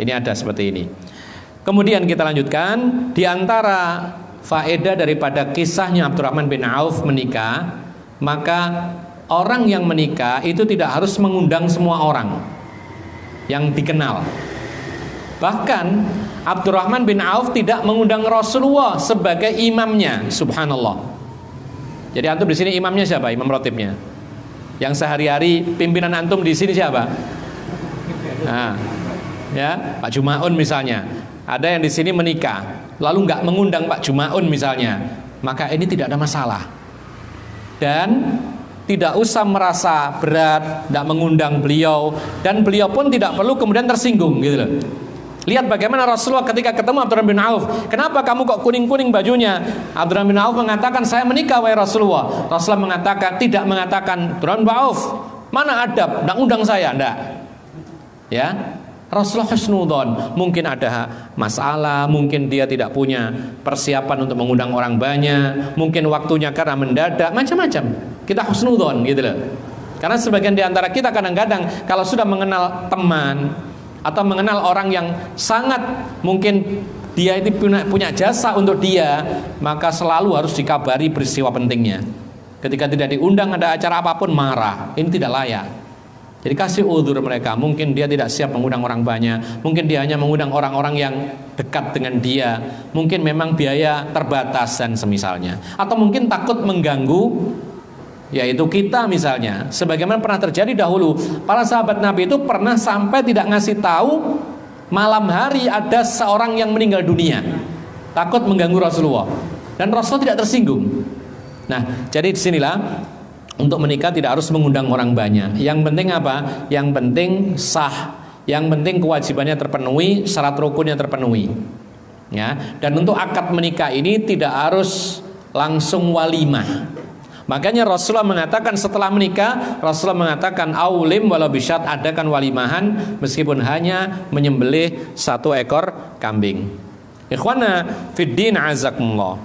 Ini ada seperti ini. Kemudian kita lanjutkan, di antara faedah daripada kisahnya Abdurrahman bin Auf menikah, maka orang yang menikah itu tidak harus mengundang semua orang yang dikenal. Bahkan Abdurrahman bin Auf tidak mengundang Rasulullah sebagai imamnya, subhanallah. Jadi antum di sini imamnya siapa? Imam rotibnya. Yang sehari-hari pimpinan antum di sini siapa? Nah, ya, Pak Jumaun misalnya. Ada yang di sini menikah, lalu nggak mengundang Pak Jumaun misalnya, maka ini tidak ada masalah. Dan tidak usah merasa berat tidak mengundang beliau, dan beliau pun tidak perlu kemudian tersinggung gitu loh. Lihat bagaimana Rasulullah ketika ketemu Abdurrahman bin Auf. Kenapa kamu kok kuning-kuning bajunya? Abdurrahman bin Auf mengatakan, saya menikah wahai Rasulullah. Rasulullah mengatakan, tidak mengatakan, Abdurrahman bin Auf, mana adab, tidak undang saya, tidak. Ya, Rasulullah husnudzon. Mungkin ada masalah, mungkin dia tidak punya persiapan untuk mengundang orang banyak, mungkin waktunya karena mendadak, macam-macam. Kita husnudzon gitu loh. Karena sebagian di antara kita kadang-kadang kalau sudah mengenal teman atau mengenal orang yang sangat mungkin dia itu punya jasa untuk dia, maka selalu harus dikabari peristiwa pentingnya. Ketika tidak diundang ada acara apapun marah. Ini tidak layak. Jadi kasih uzur mereka. Mungkin dia tidak siap mengundang orang banyak, mungkin dia hanya mengundang orang-orang yang dekat dengan dia, mungkin memang biaya terbatas dan semisalnya, atau mungkin takut mengganggu, yaitu kita misalnya. Sebagaimana pernah terjadi dahulu, para sahabat Nabi itu pernah sampai tidak ngasih tahu malam hari ada seorang yang meninggal dunia, takut mengganggu Rasulullah, dan Rasulullah tidak tersinggung. Nah, jadi disinilah untuk menikah tidak harus mengundang orang banyak. Yang penting apa? Yang penting sah. Yang penting kewajibannya terpenuhi, syarat rukunnya terpenuhi. Ya. Dan untuk akad menikah ini tidak harus langsung walimah. Makanya Rasulullah mengatakan setelah menikah, Rasulullah mengatakan aulim walau bisyat, adakan walimahan meskipun hanya menyembelih 1 ekor kambing. Ikhwana fiddin azakumullah.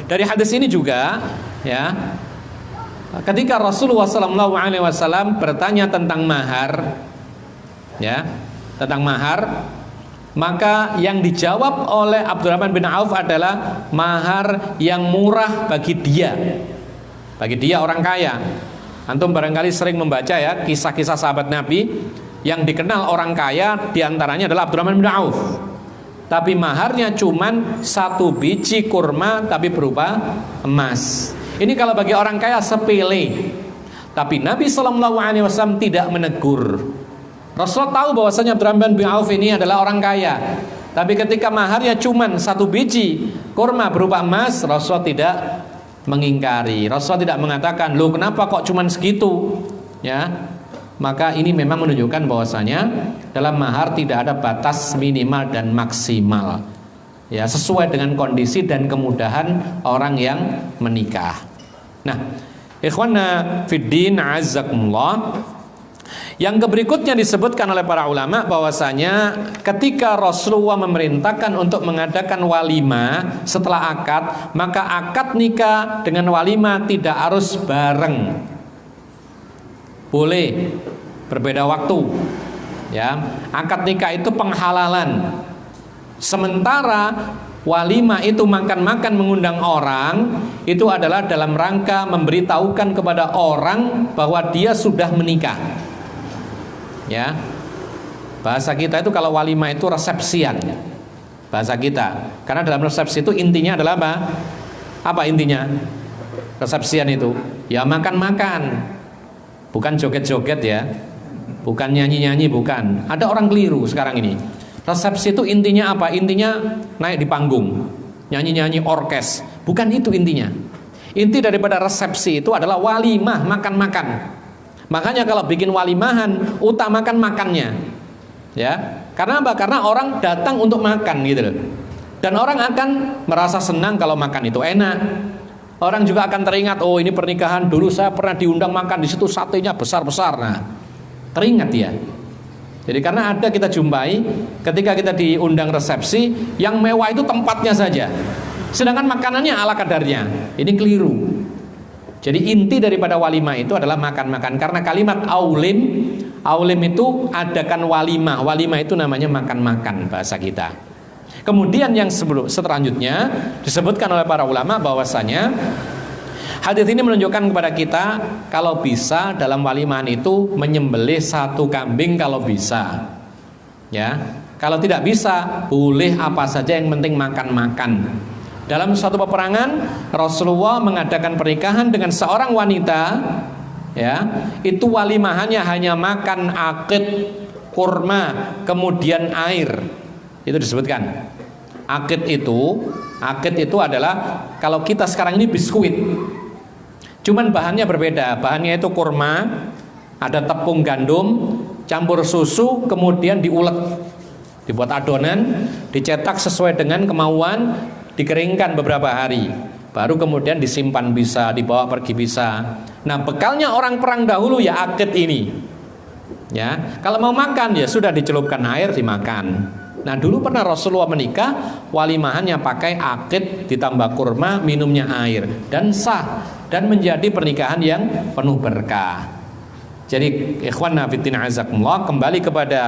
Dari hadis ini juga, ya, ketika Rasulullah SAW bertanya tentang mahar, ya, tentang mahar, maka yang dijawab oleh Abdurrahman bin Auf adalah mahar yang murah bagi dia orang kaya. Antum barangkali sering membaca ya kisah-kisah sahabat Nabi yang dikenal orang kaya, diantaranya adalah Abdurrahman bin Auf. Tapi maharnya cuman 1 biji kurma tapi berupa emas. Ini kalau bagi orang kaya sepele. Tapi Nabi SAW tidak menegur. Rasulullah tahu bahwasanya Abdurrahman bin Auf ini adalah orang kaya. Tapi ketika maharnya cuman 1 biji kurma berupa emas, Rasulullah tidak mengingkari. Rasulullah tidak mengatakan, "Loh, kenapa kok cuman segitu?" Ya. Maka ini memang menunjukkan bahwasanya dalam mahar tidak ada batas minimal dan maksimal. Ya, sesuai dengan kondisi dan kemudahan orang yang menikah. Nah, ikhwana fiddin azzakumullah. Yang berikutnya disebutkan oleh para ulama bahwasanya ketika Rasulullah memerintahkan untuk mengadakan walimah setelah akad, maka akad nikah dengan walimah tidak harus bareng. Boleh berbeda waktu. Ya, akad nikah itu penghalalan. Sementara walimah itu makan-makan mengundang orang, itu adalah dalam rangka memberitahukan kepada orang bahwa dia sudah menikah. Ya, bahasa kita itu kalau walimah itu resepsian, bahasa kita. Karena dalam resepsi itu intinya adalah apa? Apa intinya? Resepsian itu ya makan-makan, bukan joget-joget ya, bukan nyanyi-nyanyi, bukan. Ada orang keliru sekarang ini. Resepsi itu intinya apa? Intinya naik di panggung, nyanyi-nyanyi orkes. Bukan itu intinya. Inti daripada resepsi itu adalah walimah, makan-makan. Makanya kalau bikin walimahan, utamakan makannya. Ya. Karena apa? Karena orang datang untuk makan gitu loh. Dan orang akan merasa senang kalau makan itu enak. Orang juga akan teringat, oh ini pernikahan dulu saya pernah diundang makan di situ, satenya besar-besar. Nah, teringat ya. Jadi karena ada kita jumpai ketika kita diundang resepsi, yang mewah itu tempatnya saja, sedangkan makanannya ala kadarnya. Ini keliru. Jadi inti daripada walimah itu adalah makan-makan. Karena kalimat aulim Aulim itu adakan walimah. Walimah itu namanya makan-makan bahasa kita. Kemudian yang selanjutnya disebutkan oleh para ulama bahwasanya hadis ini menunjukkan kepada kita kalau bisa dalam walimahan itu menyembelih 1 kambing kalau bisa. Ya, kalau tidak bisa boleh apa saja yang penting makan-makan. Dalam suatu peperangan Rasulullah mengadakan pernikahan dengan seorang wanita, ya, itu walimahannya hanya makan akid, kurma, kemudian air. Itu disebutkan. Akid itu adalah kalau kita sekarang ini biskuit. Cuman bahannya berbeda. Bahannya itu kurma, ada tepung gandum, campur susu, kemudian diulek, dibuat adonan, dicetak sesuai dengan kemauan, dikeringkan beberapa hari, baru kemudian disimpan bisa, dibawa pergi bisa. Nah, bekalnya orang perang dahulu ya akid ini. Ya, kalau mau makan ya sudah dicelupkan air dimakan. Nah, dulu pernah Rasulullah menikah, walimahannya pakai akid ditambah kurma, minumnya air dan sah dan menjadi pernikahan yang penuh berkah. Jadi ikhwanna fillah azakumullah, kembali kepada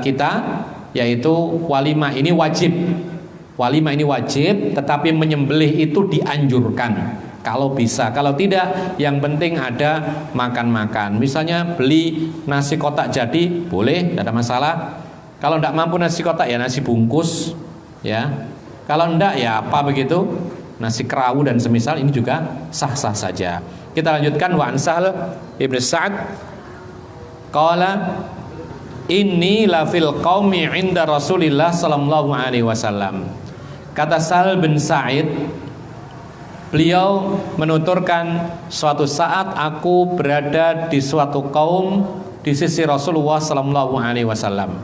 kita, yaitu walimah ini wajib. Walimah ini wajib, tetapi menyembelih itu dianjurkan kalau bisa. Kalau tidak, yang penting ada makan-makan. Misalnya beli nasi kotak jadi, boleh, tidak ada masalah. Kalau tidak mampu nasi kotak ya nasi bungkus, ya. Kalau tidak ya apa begitu, nasi kerawu dan semisal, ini juga sah-sah saja. Kita lanjutkan. Wa an Sahl ibn Sa'ad qala inni la fil qaumi 'inda Rasulillah sallallahu alaihi wasallam. Kata Sahl bin Sa'id, beliau menuturkan, suatu saat aku berada di suatu kaum di sisi Rasulullah sallallahu alaihi wasallam.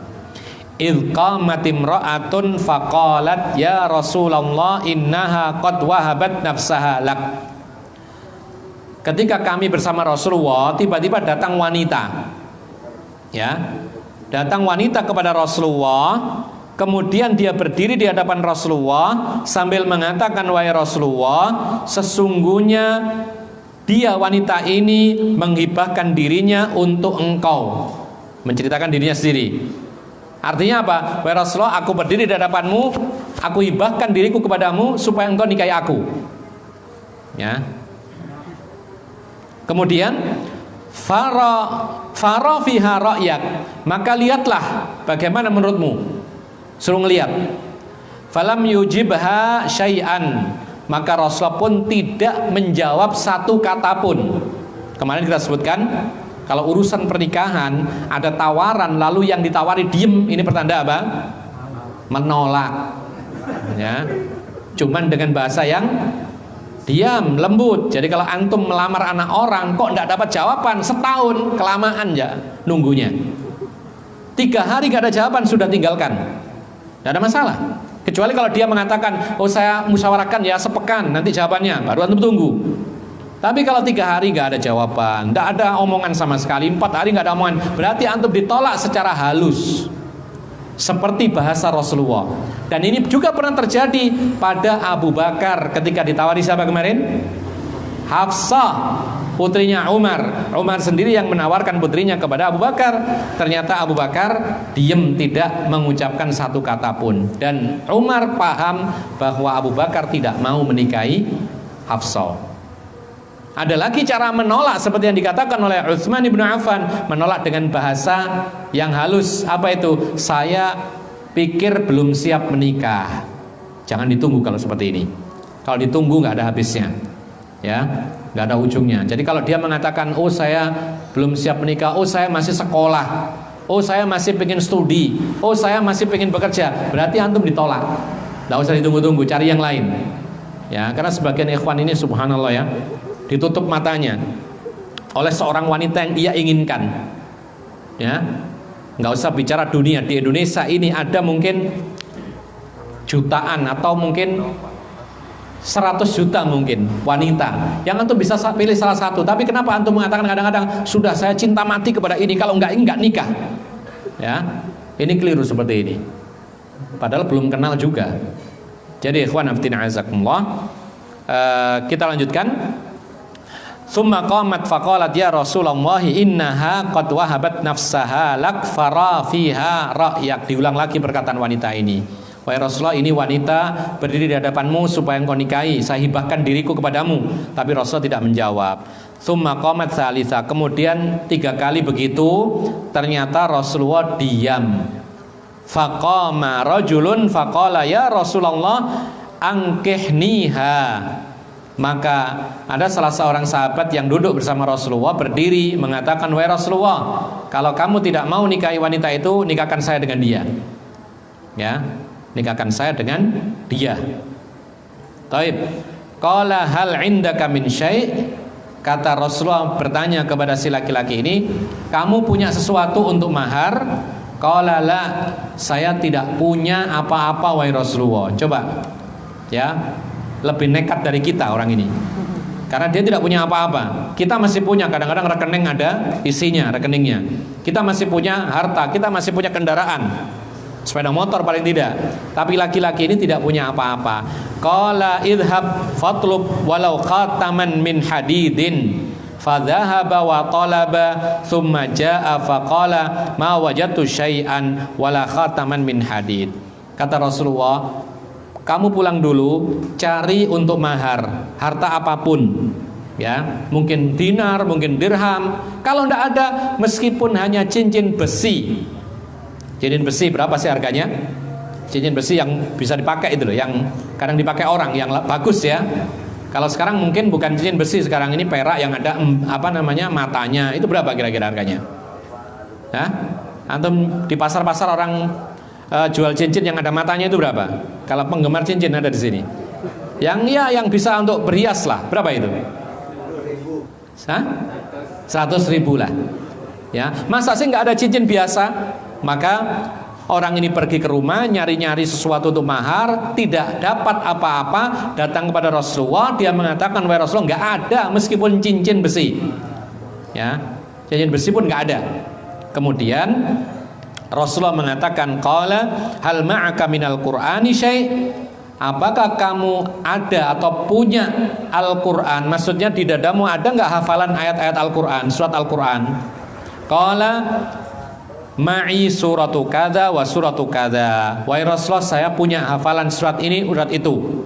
Idh qamat imra'atun faqalat ya Rasulullah innaha qad wahabat nafsaha lak. Ketika kami bersama Rasulullah, tiba-tiba datang wanita. Ya. Datang wanita kepada Rasulullah, kemudian dia berdiri di hadapan Rasulullah sambil mengatakan, wahai Rasulullah, sesungguhnya dia, wanita ini, menghibahkan dirinya untuk engkau. Menceritakan dirinya sendiri. Artinya apa? Wahai Rasulullah, aku berdiri di hadapanmu, aku hibahkan diriku kepadamu supaya engkau nikahi aku. Ya. Kemudian fara fiha ra'yak, maka lihatlah bagaimana menurutmu. Suruh ngelihat. Falam yujibha syai'an, maka Rasulullah pun tidak menjawab satu kata pun. Kemarin kita sebutkan, kalau urusan pernikahan ada tawaran lalu yang ditawari diem, ini pertanda apa? Menolak. Ya. Cuman dengan bahasa yang diam, lembut. Jadi kalau antum melamar anak orang kok tidak dapat jawaban setahun, kelamaan ya nunggunya. 3 hari gak ada jawaban, sudah tinggalkan. Tidak ada masalah. Kecuali kalau dia mengatakan, oh saya musyawarahkan ya sepekan, nanti jawabannya, baru antum tunggu. Tapi kalau 3 hari gak ada jawaban, tidak ada omongan sama sekali, 4 hari gak ada omongan, berarti antum ditolak secara halus, seperti bahasa Rasulullah. Dan ini juga pernah terjadi pada Abu Bakar ketika ditawari siapa kemarin? Hafsah, putrinya Umar. Umar sendiri yang menawarkan putrinya kepada Abu Bakar. Ternyata Abu Bakar diam, tidak mengucapkan satu kata pun. Dan Umar paham bahwa Abu Bakar tidak mau menikahi Hafsah. Ada lagi cara menolak seperti yang dikatakan oleh Utsman ibn Affan, menolak dengan bahasa yang halus. Apa itu? Saya pikir belum siap menikah. Jangan ditunggu kalau seperti ini. Kalau ditunggu nggak ada habisnya, ya, nggak ada ujungnya. Jadi kalau dia mengatakan, oh saya belum siap menikah, oh saya masih sekolah, oh saya masih pengen studi, oh saya masih pengen bekerja, berarti antum ditolak. Nggak usah ditunggu-tunggu, cari yang lain. Ya, karena sebagian ikhwan ini subhanallah ya, ditutup matanya oleh seorang wanita yang ia inginkan. Ya, nggak usah bicara dunia, di Indonesia ini ada mungkin jutaan atau mungkin 100 juta mungkin wanita yang antum bisa pilih salah satu. Tapi kenapa antum mengatakan kadang-kadang sudah saya cinta mati kepada ini, kalau enggak nikah? Ya, ini keliru seperti ini. Padahal belum kenal juga. Jadi ikhwan fillah azakumullah, kita lanjutkan. Summa qamat faqalat ya Rasulullah innaha qad wahabat nafsaha lak fara fiha ra'yak. Diulang lagi perkataan wanita ini. Wahai Rasulullah, ini wanita berdiri di hadapanmu supaya engkau nikahi, saya hibahkan diriku kepadamu. Tapi Rasulullah tidak menjawab. Summa qamat salisa, kemudian 3 kali begitu, ternyata Rasulullah diam. Faqama rajulun faqala ya Rasulullah angkihniha. Maka ada salah seorang sahabat yang duduk bersama Rasulullah berdiri mengatakan, wahai Rasulullah, kalau kamu tidak mau nikahi wanita itu, nikahkan saya dengan dia. Ya, nikahkan saya dengan dia. Taib. Qala hal indaka min syai'? Kata Rasulullah bertanya kepada si laki-laki ini, kamu punya sesuatu untuk mahar? Qala la, saya tidak punya apa-apa wahai Rasulullah. Coba, ya, lebih nekat dari kita orang ini. Karena dia tidak punya apa-apa. Kita masih punya, kadang-kadang rekening ada isinya, rekeningnya. Kita masih punya harta, kita masih punya kendaraan, sepeda motor paling tidak. Tapi laki-laki ini tidak punya apa-apa. Qala idhab fatlub walau khataman min hadidin. Fadhahaba wa talaba thumma jaa faqala ma wajadtu syai'an wala khataman min hadid. Kata Rasulullah, kamu pulang dulu, cari untuk mahar, harta apapun, ya, mungkin dinar, mungkin dirham. Kalau tidak ada, meskipun hanya cincin besi. Cincin besi berapa sih harganya? Cincin besi yang bisa dipakai itu loh, yang kadang dipakai orang, yang bagus ya. Kalau sekarang mungkin bukan cincin besi, sekarang ini perak yang ada matanya. Itu berapa kira-kira harganya? Hah? Antum di pasar-pasar orang jual cincin yang ada matanya itu berapa? Kalau penggemar cincin ada di sini. Yang bisa untuk berhias lah, berapa itu? 100.000 lah. Ya, masa sih nggak ada cincin biasa? Maka orang ini pergi ke rumah nyari-nyari sesuatu untuk mahar, tidak dapat apa-apa, datang kepada Rasulullah, dia mengatakan, wahai Rasulullah, nggak ada meskipun cincin besi. Ya, cincin besi pun nggak ada. Kemudian Rasulullah mengatakan, qala hal ma'aka minal qur'ani syai'? Apakah kamu ada atau punya Al-Quran? Maksudnya di dadamu ada nggak hafalan ayat-ayat Al-Quran, surat Al-Quran? Qala ma'i suratu kada wa suratu kada. Wahai Rasulullah, saya punya hafalan surat ini, surat itu.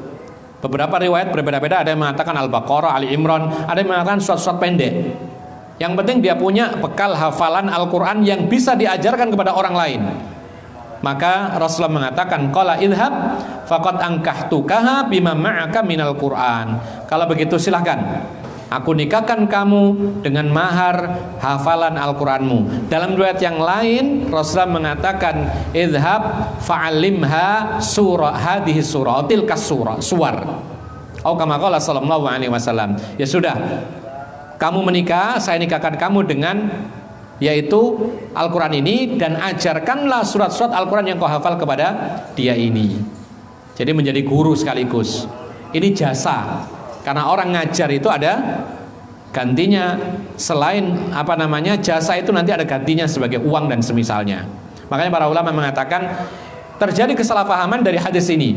Beberapa riwayat berbeda-beda, ada yang mengatakan Al-Baqarah, Ali Imran, ada yang mengatakan surat-surat pendek. Yang penting dia punya bekal hafalan Al-Quran yang bisa diajarkan kepada orang lain. Maka Rasulullah mengatakan, qala idhab faqad ankahtukaha bima ma'aka minal Quran. Kalau begitu silahkan, aku nikahkan kamu dengan mahar hafalan Al-Quranmu. Dalam riwayat yang lain Rasulullah mengatakan, idhab fa'alimha surah hadhihi surah tilka surah suwar. Atau kama qala sallallahu alaihi wasallam. Ya sudah, kamu menikah, saya nikahkan kamu dengan yaitu Al-Quran ini, dan ajarkanlah surat-surat Al-Quran yang kau hafal kepada dia ini. Jadi menjadi guru sekaligus. Ini jasa. Karena orang ngajar itu ada gantinya. Selain jasa itu nanti ada gantinya sebagai uang dan semisalnya. Makanya para ulama mengatakan terjadi kesalahpahaman dari hadis ini.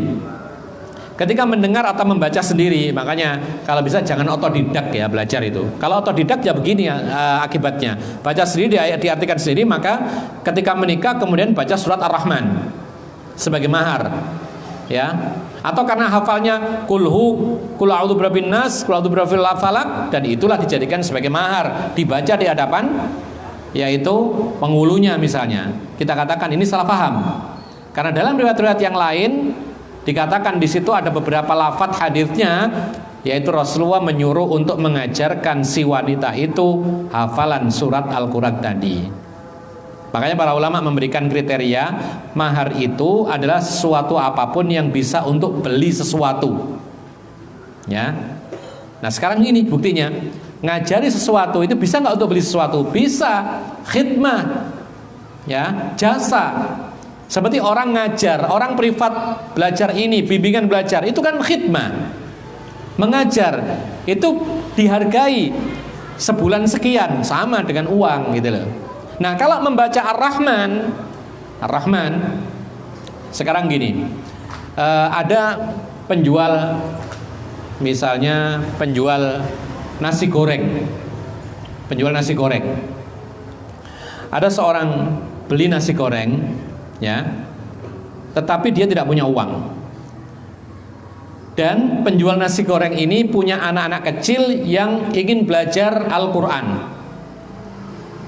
Ketika mendengar atau membaca sendiri, makanya kalau bisa jangan otodidak ya belajar itu. Kalau otodidak ya begini ya, akibatnya. Baca sendiri, diartikan sendiri, maka ketika menikah kemudian baca surat Ar-Rahman sebagai mahar. Ya. Atau karena hafalnya kul a'udzu birabbin nas, kul a'udzu birabbil falaq, dan itulah dijadikan sebagai mahar, dibaca di hadapan yaitu penghulunya misalnya. Kita katakan ini salah paham. Karena dalam riwayat-riwayat yang lain dikatakan di situ ada beberapa lafadz hadisnya, yaitu Rasulullah menyuruh untuk mengajarkan si wanita itu hafalan surat Al-Quran tadi. Makanya para ulama memberikan kriteria mahar itu adalah sesuatu apapun yang bisa untuk beli sesuatu. Ya. Nah sekarang ini buktinya, ngajari sesuatu itu bisa nggak untuk beli sesuatu? Bisa. Khidmah, ya, jasa. Seperti orang ngajar, orang privat belajar ini, bimbingan belajar, itu kan khidmah. Mengajar itu dihargai sebulan sekian, sama dengan uang gitu loh. Nah kalau membaca Ar-Rahman sekarang gini, ada penjual, misalnya penjual nasi goreng. Penjual nasi goreng. Ada seorang beli nasi goreng, ya, tetapi dia tidak punya uang. Dan penjual nasi goreng ini punya anak-anak kecil yang ingin belajar Al-Quran.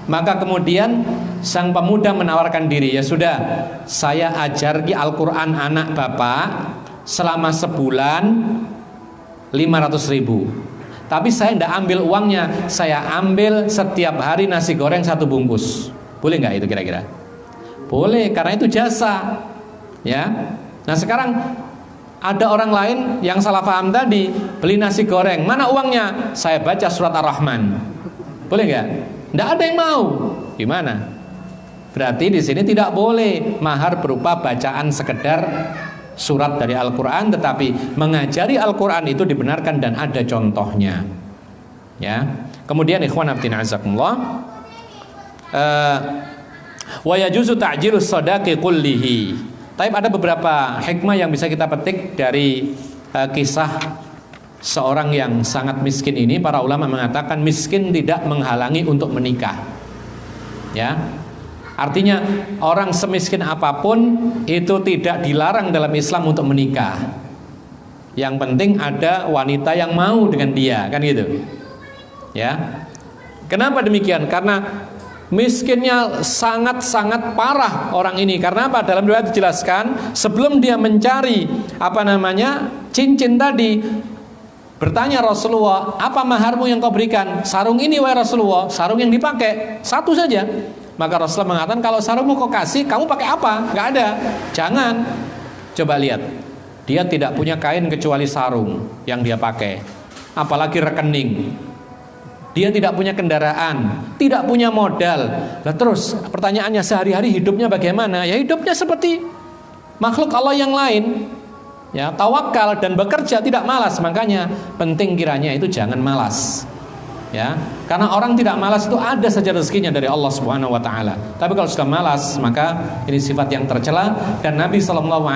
Maka kemudian sang pemuda menawarkan diri, ya sudah, saya ajari Al-Quran anak bapak selama sebulan 500.000. Tapi saya tidak ambil uangnya, saya ambil setiap hari nasi goreng 1 bungkus. Boleh nggak itu kira-kira? Boleh, karena itu jasa. Ya. Nah sekarang ada orang lain yang salah paham tadi, beli nasi goreng, mana uangnya? Saya baca surat Ar-Rahman. Boleh nggak? Tidak ada yang mau. Gimana? Berarti di sini tidak boleh mahar berupa bacaan sekedar surat dari Al-Quran, tetapi mengajari Al-Quran itu dibenarkan dan ada contohnya. Ya. Kemudian ikhwan fillah azakumullah, wa yajuzu ta'jilus shadaqi kullihi. Tapi ada beberapa hikmah yang bisa kita petik dari kisah seorang yang sangat miskin ini. Para ulama mengatakan miskin tidak menghalangi untuk menikah. Ya. Artinya orang semiskin apapun itu tidak dilarang dalam Islam untuk menikah. Yang penting ada wanita yang mau dengan dia, kan gitu. Ya. Kenapa demikian? Karena miskinnya sangat-sangat parah orang ini. Karena apa? Dalam riwayat dijelaskan, sebelum dia mencari cincin tadi, bertanya Rasulullah, apa maharmu yang kau berikan? Sarung ini wahai Rasulullah, sarung yang dipakai satu saja. Maka Rasulullah mengatakan, kalau sarungmu kau kasih, kamu pakai apa? Gak ada. Jangan. Coba lihat, dia tidak punya kain kecuali sarung yang dia pakai, apalagi rekening. Dia tidak punya kendaraan, tidak punya modal. Nah terus pertanyaannya, sehari-hari hidupnya bagaimana? Ya hidupnya seperti makhluk Allah yang lain. Ya, tawakal dan bekerja, tidak malas. Makanya penting kiranya itu jangan malas. Ya, karena orang tidak malas itu ada saja rezekinya dari Allah Subhanahu wa taala. Tapi kalau sudah malas, maka ini sifat yang tercela, dan Nabi SAW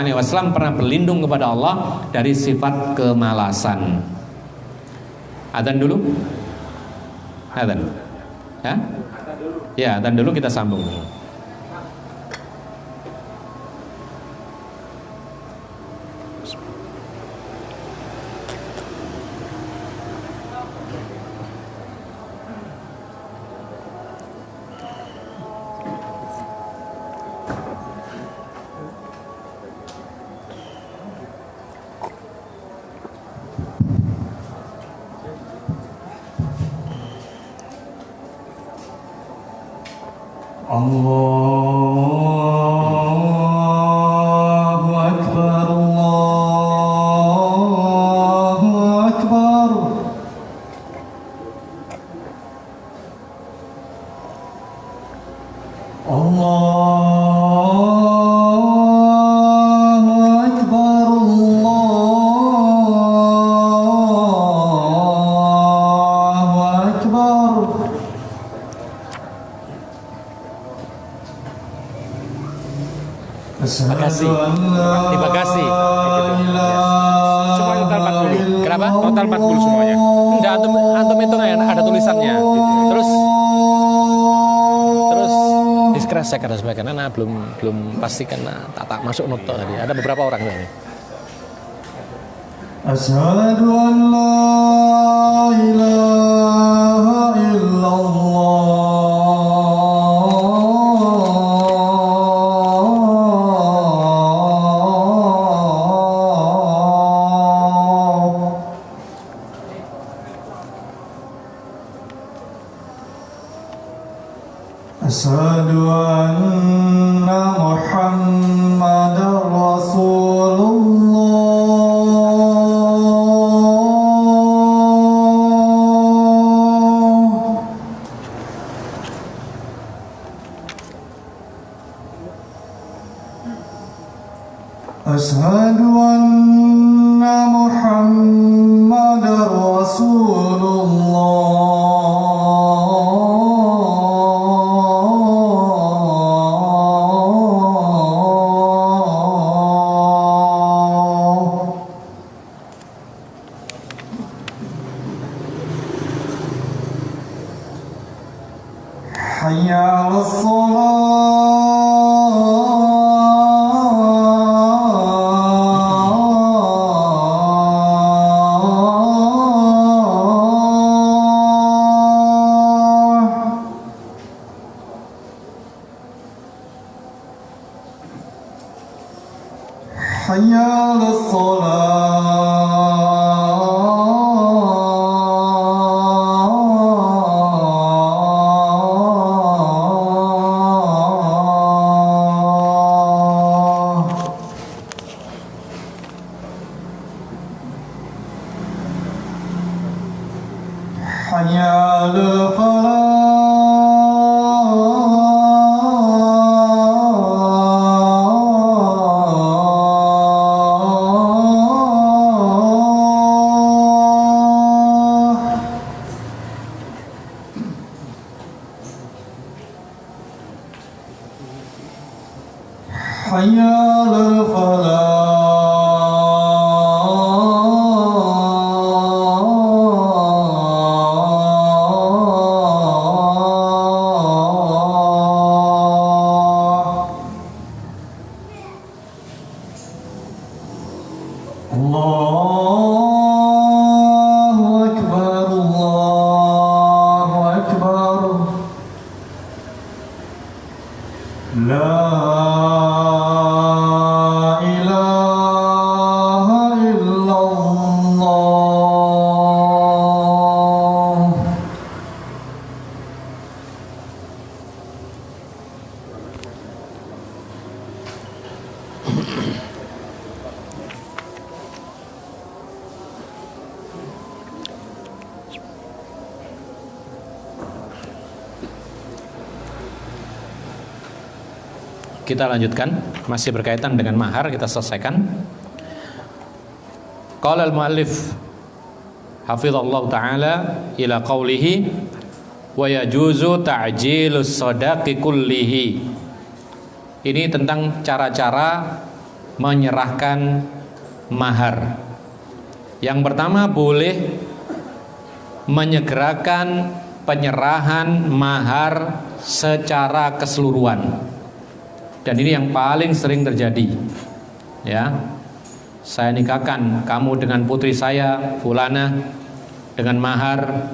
pernah berlindung kepada Allah dari sifat kemalasan. Adzan dulu. Adzan. Ya? Ya, adzan dulu, kita sambung. Allahu Akbar, Allahu Akbar. Allahu Akbar, Allahu Akbar. Terima kasih. Terima kasih. Semua total 40. Kenapa? Total 40 semuanya. Enggak, antum hitung aja, ada tulisannya. Terus diskresek ada sebagian, karena belum pastikan tak masuk noto tadi. Ada beberapa orang tadi. Asyhadu an la ilaha illallah. Asyhadu anna Muhammadar Rasulullah. Asyhadu anna Muhammadar Rasulullah. حي على الصلاة حي على الصلاة حي على الفلاح حي على الفلاح الله أكبر الله أكبر لا إله إلا الله Kita lanjutkan, masih berkaitan dengan mahar, kita selesaikan. Qala al-muallif hafizallahu taala ila qawlihi wa yajuzu ta'jilus sadaqi kullihi. Ini tentang cara-cara menyerahkan mahar. Yang pertama, boleh menyegerakan penyerahan mahar secara keseluruhan. Dan ini yang paling sering terjadi. Ya. Saya nikahkan kamu dengan putri saya Fulana dengan mahar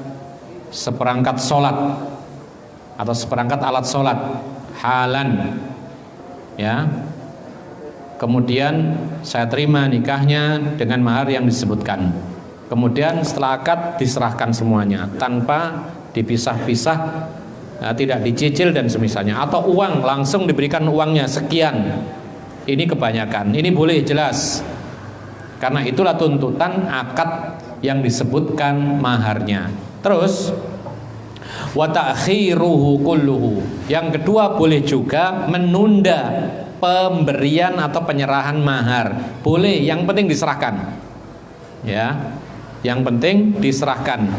seperangkat sholat atau seperangkat alat sholat halan. Ya. Kemudian saya terima nikahnya dengan mahar yang disebutkan. Kemudian setelah akad diserahkan semuanya tanpa dipisah-pisah, tidak dicicil dan semisalnya, atau uang langsung diberikan uangnya sekian. Ini kebanyakan. Ini boleh, jelas. Karena itulah tuntutan akad yang disebutkan maharnya. Terus wa ta'khiruhu kulluhu. Yang kedua, boleh juga menunda pemberian atau penyerahan mahar. Boleh, yang penting diserahkan. Ya. Yang penting diserahkan.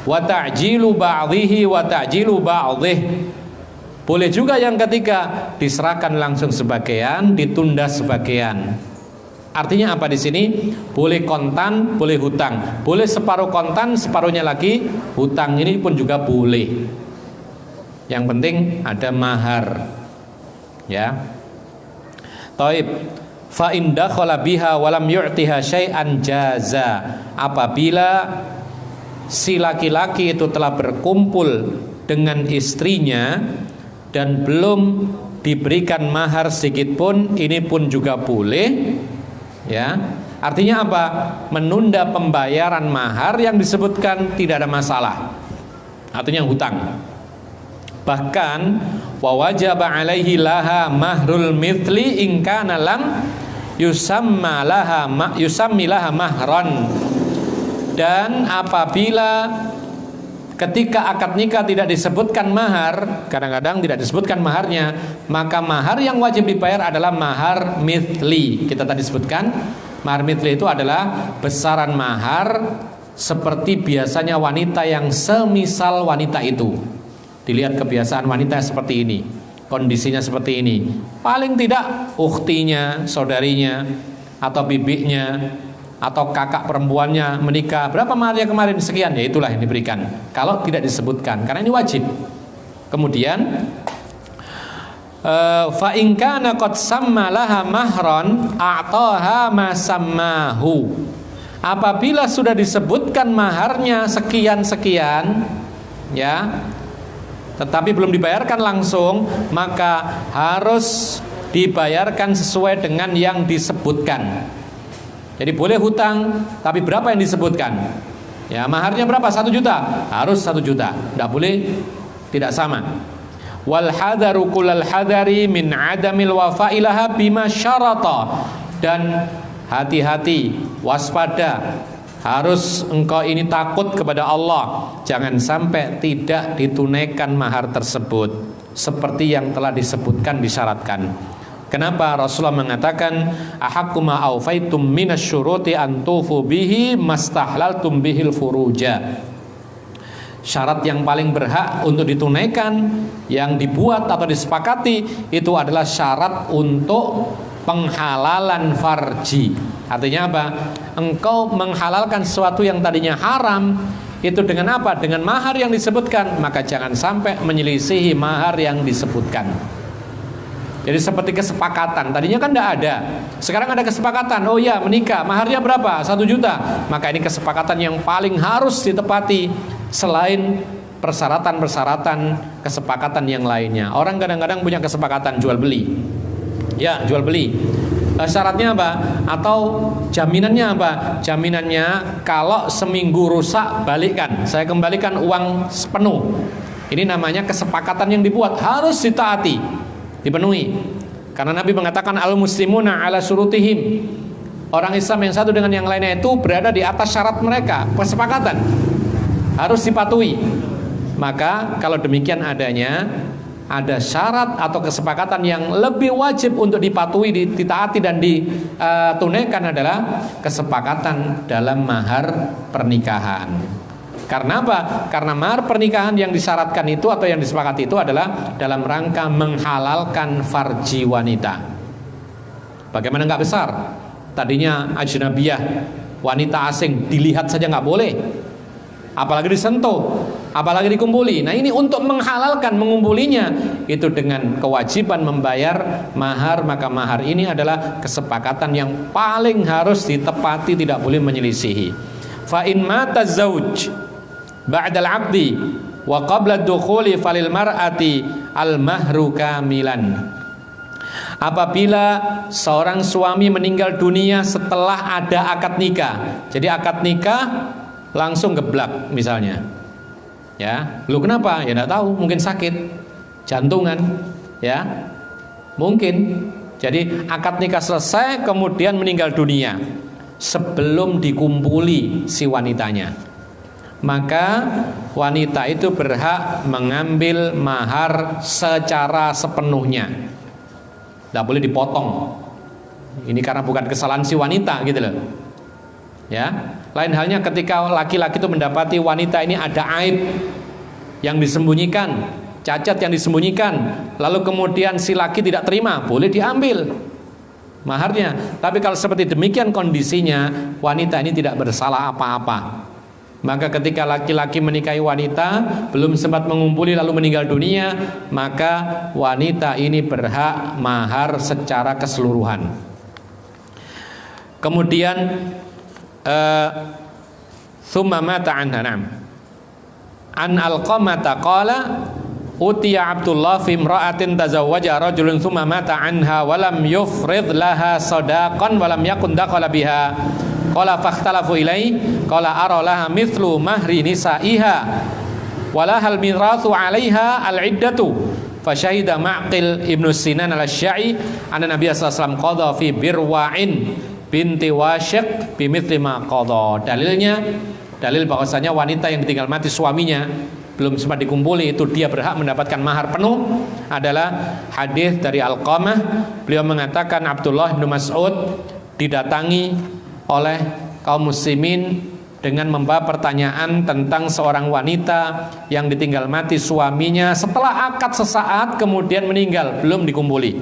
Wa ta'jilu ba'dhihi wa ta'jilu ba'dhih. Boleh juga yang ketiga, diserahkan langsung sebagian, ditunda sebagian. Artinya apa di sini? Boleh kontan, boleh hutang. Boleh separuh kontan, separuhnya lagi hutang. Ini pun juga boleh. Yang penting ada mahar. Ya. Taib. Fa in dakhala biha wa lam yu'tiha syai'an jaza. Apabila si laki-laki itu telah berkumpul dengan istrinya dan belum diberikan mahar sedikit pun, ini pun juga boleh. Ya, artinya apa? Menunda pembayaran mahar yang disebutkan tidak ada masalah. Artinya hutang. Bahkan wa wajaba alaihi laha mahrul mithli in kana lam yusamma laha mahran. Dan apabila ketika akad nikah tidak disebutkan mahar, kadang-kadang tidak disebutkan maharnya, maka mahar yang wajib dibayar adalah mahar mithli. Kita tadi sebutkan, mahar mithli itu adalah besaran mahar seperti biasanya wanita yang semisal wanita itu. Dilihat kebiasaan wanita seperti ini, kondisinya seperti ini. Paling tidak ukhtinya, saudarinya, atau bibinya, atau kakak perempuannya menikah, berapa maharnya kemarin? Sekian, ya itulah yang diberikan. Kalau tidak disebutkan, karena ini wajib. Kemudian fa in kana qad samma laha mahran a'taha ma sammahu. Apabila sudah disebutkan maharnya sekian-sekian, ya, tetapi belum dibayarkan langsung, maka harus dibayarkan sesuai dengan yang disebutkan. Jadi boleh hutang, tapi berapa yang disebutkan? Ya, maharnya berapa? 1 juta, harus 1 juta, tidak boleh tidak sama. Wal hadaru kullal hadari min adamil wafa'ilaha bima syarata. Dan hati-hati, waspada, harus engkau ini takut kepada Allah, jangan sampai tidak ditunaikan mahar tersebut seperti yang telah disebutkan, disyaratkan. Kenapa Rasulullah mengatakan ahaqqu ma aufaitum minasyuruti an tufu bihi mastahlaltum bihil furuja. Syarat yang paling berhak untuk ditunaikan, yang dibuat atau disepakati, itu adalah syarat untuk penghalalan farji. Artinya apa? Engkau menghalalkan sesuatu yang tadinya haram, itu dengan apa? Dengan mahar yang disebutkan. Maka jangan sampai menyelisihi mahar yang disebutkan. Jadi seperti kesepakatan, tadinya kan tidak ada, sekarang ada kesepakatan. Oh ya, menikah, maharnya berapa? 1 juta. Maka ini kesepakatan yang paling harus ditepati, selain persyaratan-persyaratan kesepakatan yang lainnya. Orang kadang-kadang punya kesepakatan jual beli, ya, jual beli. Syaratnya apa? Atau jaminannya apa? Jaminannya kalau seminggu rusak, balikkan, saya kembalikan uang sepenuh. Ini namanya kesepakatan yang dibuat, harus ditaati, dipenuhi. Karena Nabi mengatakan al-muslimuna ala surutihim. Orang Islam yang satu dengan yang lainnya itu berada di atas syarat mereka, kesepakatan, harus dipatuhi. Maka kalau demikian adanya, ada syarat atau kesepakatan yang lebih wajib untuk dipatuhi, ditaati dan ditunaikan adalah kesepakatan dalam mahar pernikahan. Karena apa? Karena mahar pernikahan yang disyaratkan itu atau yang disepakati itu adalah dalam rangka menghalalkan farji wanita. Bagaimana nggak besar? Tadinya ajnabiyah, wanita asing, dilihat saja nggak boleh, apalagi disentuh, apalagi dikumpuli. Nah ini untuk menghalalkan mengumpulinya, itu dengan kewajiban membayar mahar. Maka mahar ini adalah kesepakatan yang paling harus ditepati, tidak boleh menyelisihi. Fa in mata zauj ba'dal 'aqdi wa qabla dukhuli falil mar'ati al mahru kamilan. Apabila seorang suami meninggal dunia setelah ada akad nikah, jadi akad nikah langsung geblak misalnya, ya, lu kenapa? Ya tidak tahu, mungkin sakit jantungan, ya, mungkin. Jadi akad nikah selesai kemudian meninggal dunia sebelum dikumpuli si wanitanya, maka wanita itu berhak mengambil mahar secara sepenuhnya, tidak boleh dipotong. Ini karena bukan kesalahan si wanita gitu loh, ya. Lain halnya ketika laki-laki itu mendapati wanita ini ada aib yang disembunyikan, cacat yang disembunyikan, lalu kemudian si laki tidak terima, boleh diambil maharnya. Tapi kalau seperti demikian kondisinya, wanita ini tidak bersalah apa-apa. Maka ketika laki-laki menikahi wanita belum sempat mengumpuli lalu meninggal dunia, maka wanita ini berhak mahar secara keseluruhan. Kemudian thumma mata anha, na'am. An Alqamata qala utiya Abdullah fi imra'atin tazawwaja rajulun thumma mata anha wa lam yufrid laha sadaqan wa lam yakun daqala biha. Qala fakhtalafu ilai qala ara laha mithlu mahri nisaiha wa lahal mirathu 'alaiha al-iddatu. Fasyahida Ma'qil Ibnu Sinan al-Asya'i anna Nabi sallallahu alaihi wasallam qadha fi birwa'in binti Washiq bimithli ma qadha. Dalil bahwasanya wanita yang ditinggal mati suaminya belum sempat dikumpuli, itu dia berhak mendapatkan mahar penuh adalah hadis dari Alqamah. Beliau mengatakan Abdullah bin Mas'ud didatangi oleh kaum muslimin dengan membawa pertanyaan tentang seorang wanita yang ditinggal mati suaminya setelah akad sesaat kemudian meninggal, belum dikumpuli,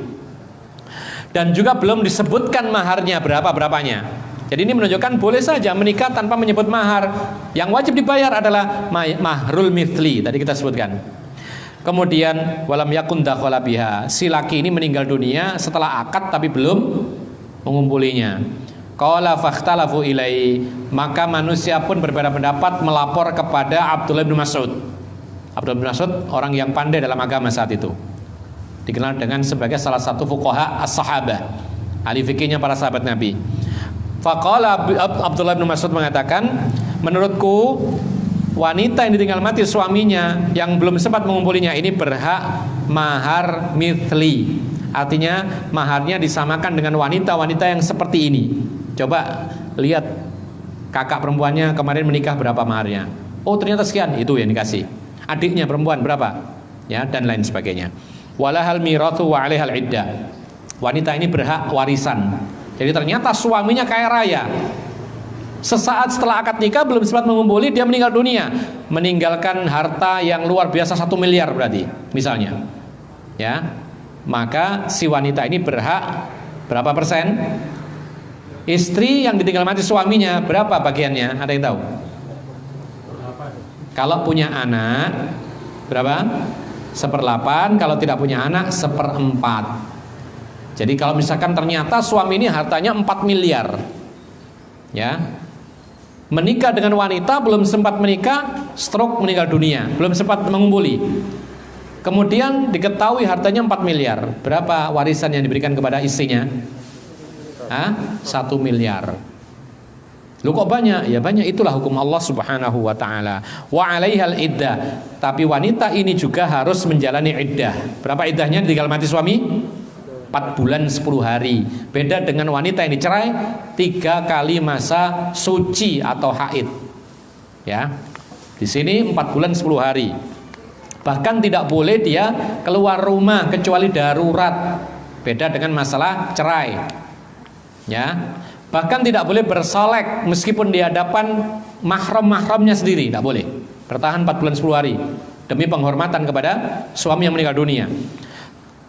dan juga belum disebutkan maharnya berapa-berapanya. Jadi ini menunjukkan boleh saja menikah tanpa menyebut mahar. Yang wajib dibayar adalah mahrul mithli, tadi kita sebutkan. Kemudian walam yakun dakhala biha. Si laki ini meninggal dunia setelah akad tapi belum mengumpulinya. Qala fakhtalafu ilai. Maka manusia pun berbeda pendapat melapor kepada Abdullah bin Mas'ud. Abdullah bin Mas'ud orang yang pandai dalam agama saat itu. Dikenal dengan sebagai salah satu fuqaha as-sahabah. Ahli fikihnya para sahabat Nabi. Faqala Abdullah bin Mas'ud mengatakan, menurutku wanita yang ditinggal mati suaminya yang belum sempat mengumpulinya ini berhak mahar mithli. Artinya maharnya disamakan dengan wanita-wanita yang seperti ini. Coba lihat kakak perempuannya kemarin menikah berapa maharnya. Oh ternyata sekian, itu yang dikasih. Adiknya perempuan berapa? Ya, dan lain sebagainya. Walahal mirathu wa 'alaihal iddah. Wanita ini berhak warisan. Jadi ternyata suaminya kaya raya. Sesaat setelah akad nikah belum sempat mengumpuli dia meninggal dunia, meninggalkan harta yang luar biasa 1 miliar berarti misalnya. Ya. Maka si wanita ini berhak berapa persen? Istri yang ditinggal mati suaminya berapa bagiannya? Ada yang tahu? Kalau punya anak berapa? 1/8. Kalau tidak punya anak 1/4. Jadi kalau misalkan ternyata suami ini hartanya 4 miliar, ya, menikah dengan wanita belum sempat menikah, stroke meninggal dunia, belum sempat mengumpuli. Kemudian diketahui hartanya 4 miliar. Berapa warisan yang diberikan kepada istrinya? 1 miliar. Lu kok banyak? Ya banyak, itulah hukum Allah Subhanahu wa taala. Wa 'alaihal iddah. Tapi wanita ini juga harus menjalani iddah. Berapa iddahnya ditinggal mati suami? 4 bulan 10 hari. Beda dengan wanita yang dicerai 3 kali masa suci atau haid. Ya. Di sini 4 bulan 10 hari. Bahkan tidak boleh dia keluar rumah kecuali darurat. Beda dengan masalah cerai. Ya. Bahkan tidak boleh bersolek meskipun di hadapan mahram-mahramnya sendiri, tidak boleh. Bertahan 4 bulan 10 hari demi penghormatan kepada suami yang meninggal dunia.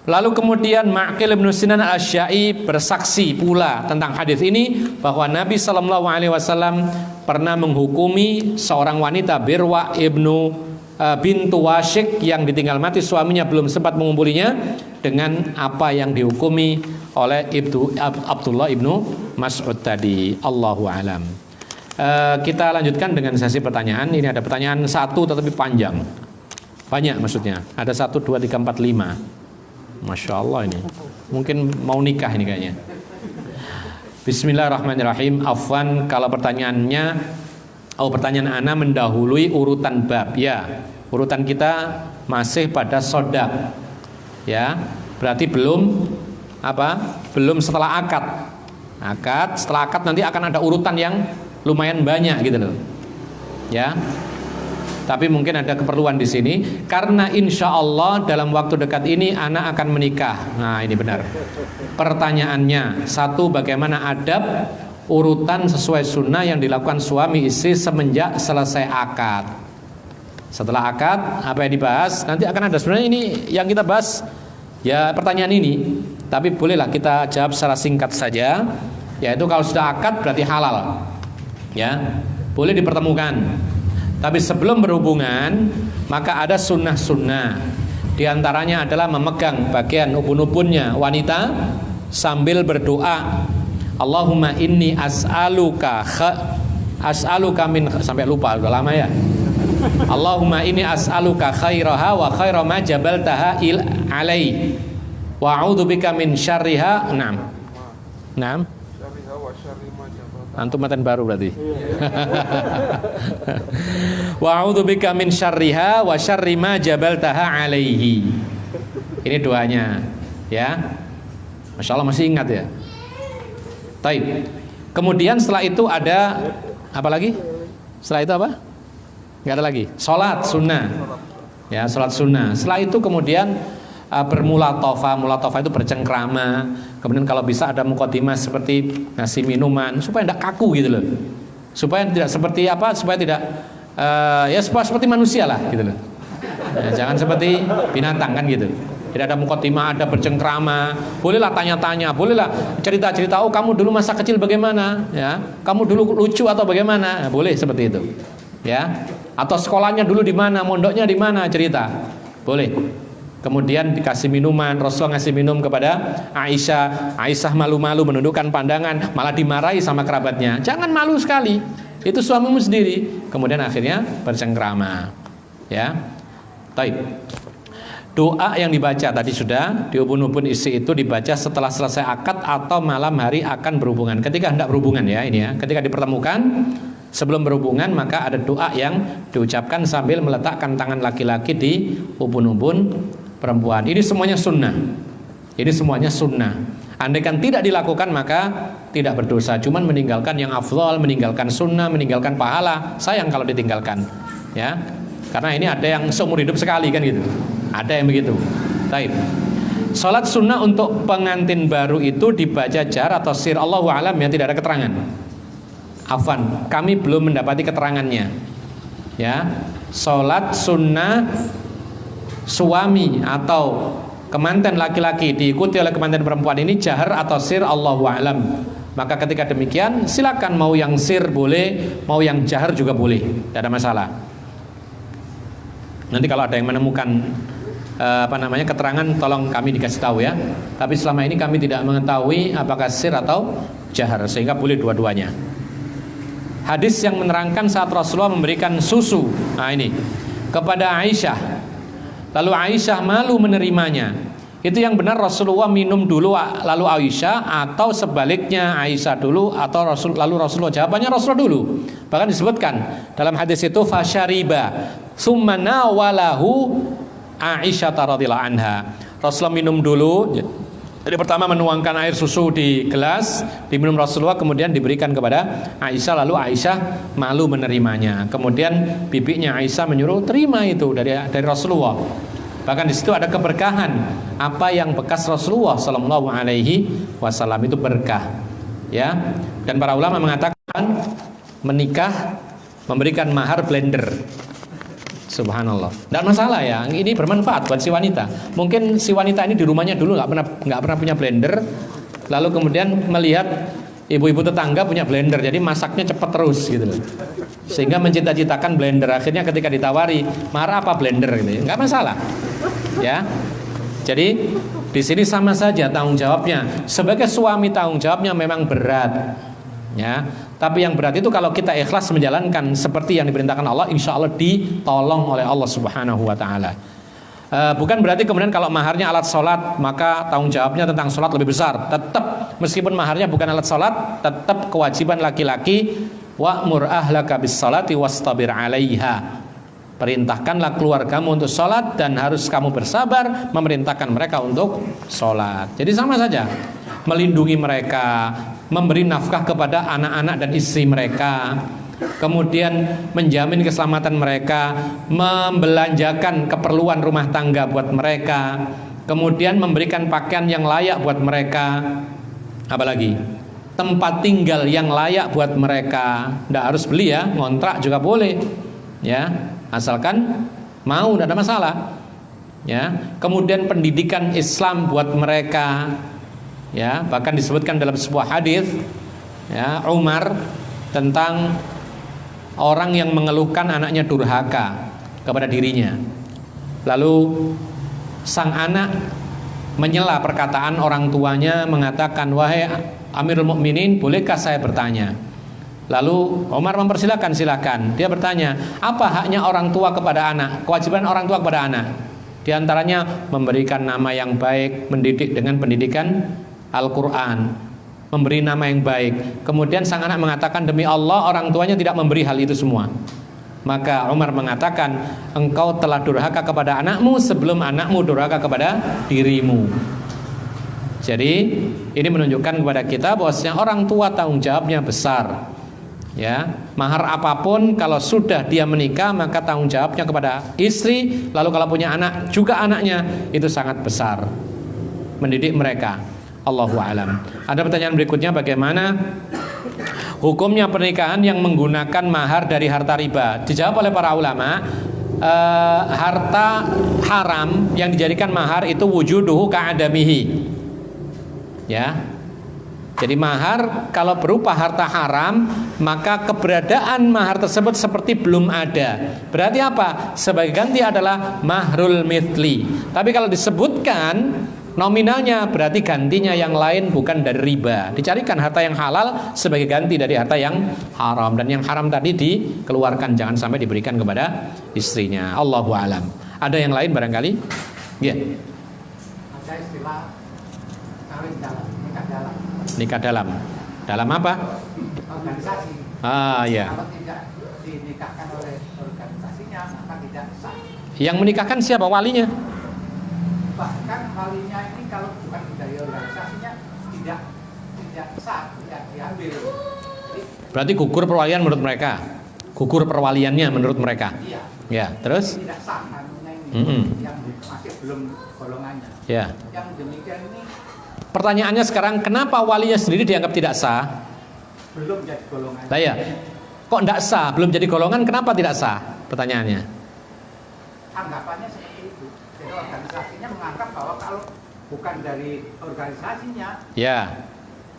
Lalu kemudian Ma'qil bin Sinan al-Asya'i bersaksi pula tentang hadis ini bahwa Nabi SAW pernah menghukumi seorang wanita Birwa ibnu bintu Wasyik yang ditinggal mati suaminya belum sempat mengumpulinya dengan apa yang dihukumi oleh Abdullah ibnu Mas'ud tadi. Allahu alam. Kita lanjutkan dengan sesi pertanyaan. Ini ada pertanyaan 1 tetapi panjang, banyak maksudnya. Ada 1, 2, 3, 4, 5. Masya Allah, ini mungkin mau nikah ini kayaknya. Bismillahirrahmanirrahim. Afwan kalau pertanyaannya pertanyaan Ana mendahului urutan bab. Ya, urutan kita masih pada sodak. Ya, berarti belum belum setelah akad. Setelah akad nanti akan ada urutan yang lumayan banyak gitu loh. Ya. Tapi mungkin ada keperluan di sini karena insya Allah dalam waktu dekat ini anak akan menikah. Nah ini benar. Pertanyaannya 1, bagaimana adab urutan sesuai sunnah yang dilakukan suami istri semenjak selesai akad. Setelah akad apa yang dibahas nanti akan ada. Sebenarnya ini yang kita bahas ya pertanyaan ini, tapi bolehlah kita jawab secara singkat saja. Yaitu kalau sudah akad berarti halal, ya boleh dipertemukan. Tapi sebelum berhubungan maka ada sunnah-sunnah. Di antaranya adalah memegang bagian ubun-ubunnya wanita sambil berdoa, Allahumma inni as'aluka min, sampai lupa udah lama ya. Allahumma inni as'aluka khairaha wa khaira ma jabaltaha alai wa a'udzubika min syarriha. Naam. Antum matan baru berarti. Wa a'udzubika min syarriha wa syarri ma jabaltaha alaihi. Ini doanya, ya. Masya Allah masih ingat ya. Taib. Kemudian setelah itu ada apa lagi? Setelah itu apa? Enggak ada lagi. Salat sunnah. Ya, salat sunnah. Setelah itu kemudian mulatofah itu bercengkrama. Kemudian kalau bisa ada mukadimah seperti ngasih minuman supaya tidak kaku gitu loh. Supaya tidak seperti supaya tidak seperti manusia lah gitu loh. Ya, jangan seperti binatang kan gitu. Tidak ada mukadimah, ada bercengkrama. Bolehlah tanya-tanya, bolehlah cerita-cerita. Oh kamu dulu masa kecil bagaimana? Ya, kamu dulu lucu atau bagaimana? Boleh seperti itu. Ya, atau sekolahnya dulu di mana, mondoknya di mana, cerita. boleh. Kemudian dikasih minuman, Rasulullah ngasih minum kepada Aisyah. Aisyah malu-malu menundukkan pandangan, malah dimarahi sama kerabatnya. Jangan malu sekali, itu suamimu sendiri. Kemudian akhirnya bercengkrama. Ya, baik. Doa yang dibaca tadi sudah, di ubun-ubun isi itu dibaca setelah selesai akad atau malam hari akan berhubungan. Ketika hendak berhubungan ya, ini ya, ketika dipertemukan sebelum berhubungan maka ada doa yang diucapkan sambil meletakkan tangan laki-laki di ubun-ubun perempuan. Ini semuanya sunnah. Ini semuanya sunnah. Andaikan tidak dilakukan maka tidak berdosa. Cuman meninggalkan yang afdhal, meninggalkan sunnah, meninggalkan pahala. Sayang kalau ditinggalkan. Ya, karena ini ada yang seumur hidup sekali kan gitu. Ada yang begitu. Taib. Salat sunnah untuk pengantin baru itu dibaca jar atau sir, Allahu a'lam, yang tidak ada keterangan. Afwan, kami belum mendapati keterangannya. Ya, salat sunnah suami atau kemanten laki-laki diikuti oleh kemanten perempuan ini jahar atau sir, Allahu a'lam. Maka ketika demikian silakan, mau yang sir boleh, mau yang jahar juga boleh, tidak ada masalah. Nanti kalau ada yang menemukan keterangan, tolong kami dikasih tahu ya. Tapi selama ini kami tidak mengetahui apakah sir atau jahar, sehingga boleh dua-duanya. Hadis yang menerangkan saat Rasulullah memberikan susu, nah ini, kepada Aisyah, lalu Aisyah malu menerimanya. Itu yang benar Rasulullah minum dulu lalu Aisyah, atau sebaliknya Aisyah dulu atau lalu Rasulullah? Jawabannya Rasulullah dulu. Bahkan disebutkan dalam hadis itu fasyariba summa nawalahu Aisyah radhiyallahu anha. Rasulullah minum dulu. Jadi pertama menuangkan air susu di gelas, diminum Rasulullah, kemudian diberikan kepada Aisyah, lalu Aisyah malu menerimanya. Kemudian bibinya Aisyah menyuruh terima itu dari Rasulullah. Bahkan di situ ada keberkahan, apa yang bekas Rasulullah Sallallahu Alaihi Wasallam itu berkah. Ya, dan para ulama mengatakan menikah memberikan mahar blender. Subhanallah. Tidak masalah ya, ini bermanfaat buat si wanita. Mungkin si wanita ini di rumahnya dulu nggak pernah punya blender, lalu kemudian melihat ibu-ibu tetangga punya blender, jadi masaknya cepat terus gitu loh. Sehingga mencita-citakan blender. Akhirnya ketika ditawari, mahar apa blender gitu, nggak masalah. Ya. Jadi di sini sama saja tanggung jawabnya. Sebagai suami tanggung jawabnya memang berat. Ya. Tapi yang berat itu kalau kita ikhlas menjalankan seperti yang diperintahkan Allah, insya Allah ditolong oleh Allah Subhanahu Wa Taala. Bukan berarti kemudian kalau maharnya alat sholat maka tanggung jawabnya tentang sholat lebih besar. Tetap meskipun maharnya bukan alat sholat, tetap kewajiban laki-laki wa'mur ahlaka bis sholati wastabir 'alaiha. Perintahkanlah keluargamu untuk sholat dan harus kamu bersabar memerintahkan mereka untuk sholat. Jadi sama saja, melindungi mereka, memberi nafkah kepada anak-anak dan istri mereka, kemudian menjamin keselamatan mereka, membelanjakan keperluan rumah tangga buat mereka, kemudian memberikan pakaian yang layak buat mereka, apalagi tempat tinggal yang layak buat mereka. Tidak harus beli ya, ngontrak juga boleh ya, asalkan mau, tidak ada masalah ya. Kemudian pendidikan Islam buat mereka ya, bahkan disebutkan dalam sebuah hadis ya, Umar tentang orang yang mengeluhkan anaknya durhaka kepada dirinya. Lalu sang anak menyela perkataan orang tuanya, mengatakan, "Wahai Amirul Mukminin, bolehkah saya bertanya?" Lalu Umar mempersilahkan, silakan. Dia bertanya, apa haknya orang tua kepada anak? Kewajiban orang tua kepada anak, di antaranya memberikan nama yang baik, mendidik dengan pendidikan Al-Quran, memberi nama yang baik. Kemudian sang anak mengatakan, demi Allah orang tuanya tidak memberi hal itu semua. Maka Umar mengatakan, engkau telah durhaka kepada anakmu sebelum anakmu durhaka kepada dirimu. Jadi ini menunjukkan kepada kita bahwasanya orang tua tanggung jawabnya besar. Ya, mahar apapun kalau sudah dia menikah maka tanggung jawabnya kepada istri, lalu kalau punya anak juga anaknya itu sangat besar. Mendidik mereka. Allahu a'lam. Ada pertanyaan berikutnya, bagaimana hukumnya pernikahan yang menggunakan mahar dari harta riba? Dijawab oleh para ulama, harta haram yang dijadikan mahar itu wujuduhu ka'adamihi. Ya. Jadi mahar kalau berupa harta haram, maka keberadaan mahar tersebut seperti belum ada. Berarti apa? Sebagai ganti adalah mahrul mithli. Tapi kalau disebutkan nominalnya, berarti gantinya yang lain bukan dari riba. Dicarikan harta yang halal sebagai ganti dari harta yang haram. Dan yang haram tadi dikeluarkan, jangan sampai diberikan kepada istrinya. Allahu a'lam. Ada yang lain barangkali? Ya. Ada istilah kawin dalam, nikah dalam. Nikah dalam. Dalam apa? Organisasi. Ya. Kalau tidak dinikahkan oleh organisasinya, maka tidak sah. Yang menikahkan siapa? Walinya? Bahkan walinya ini kalau bukan dari organisasinya tidak sah, tidak diambil. Berarti gugur perwalian menurut mereka. Gugur perwaliannya menurut mereka. Iya. Ya, terus? Tidak sah anunya ini yang masih belum golongannya. Ya. Yang demikian ini Pertanyaannya sekarang, kenapa walinya sendiri dianggap tidak sah? belum jadi golongannya. Lah ya. Kok tidak sah? Belum jadi golongan, kenapa tidak sah? Pertanyaannya. Anggapannya seperti itu. Jadi organisasinya menganggap bahwa kalau bukan dari organisasinya, Ya.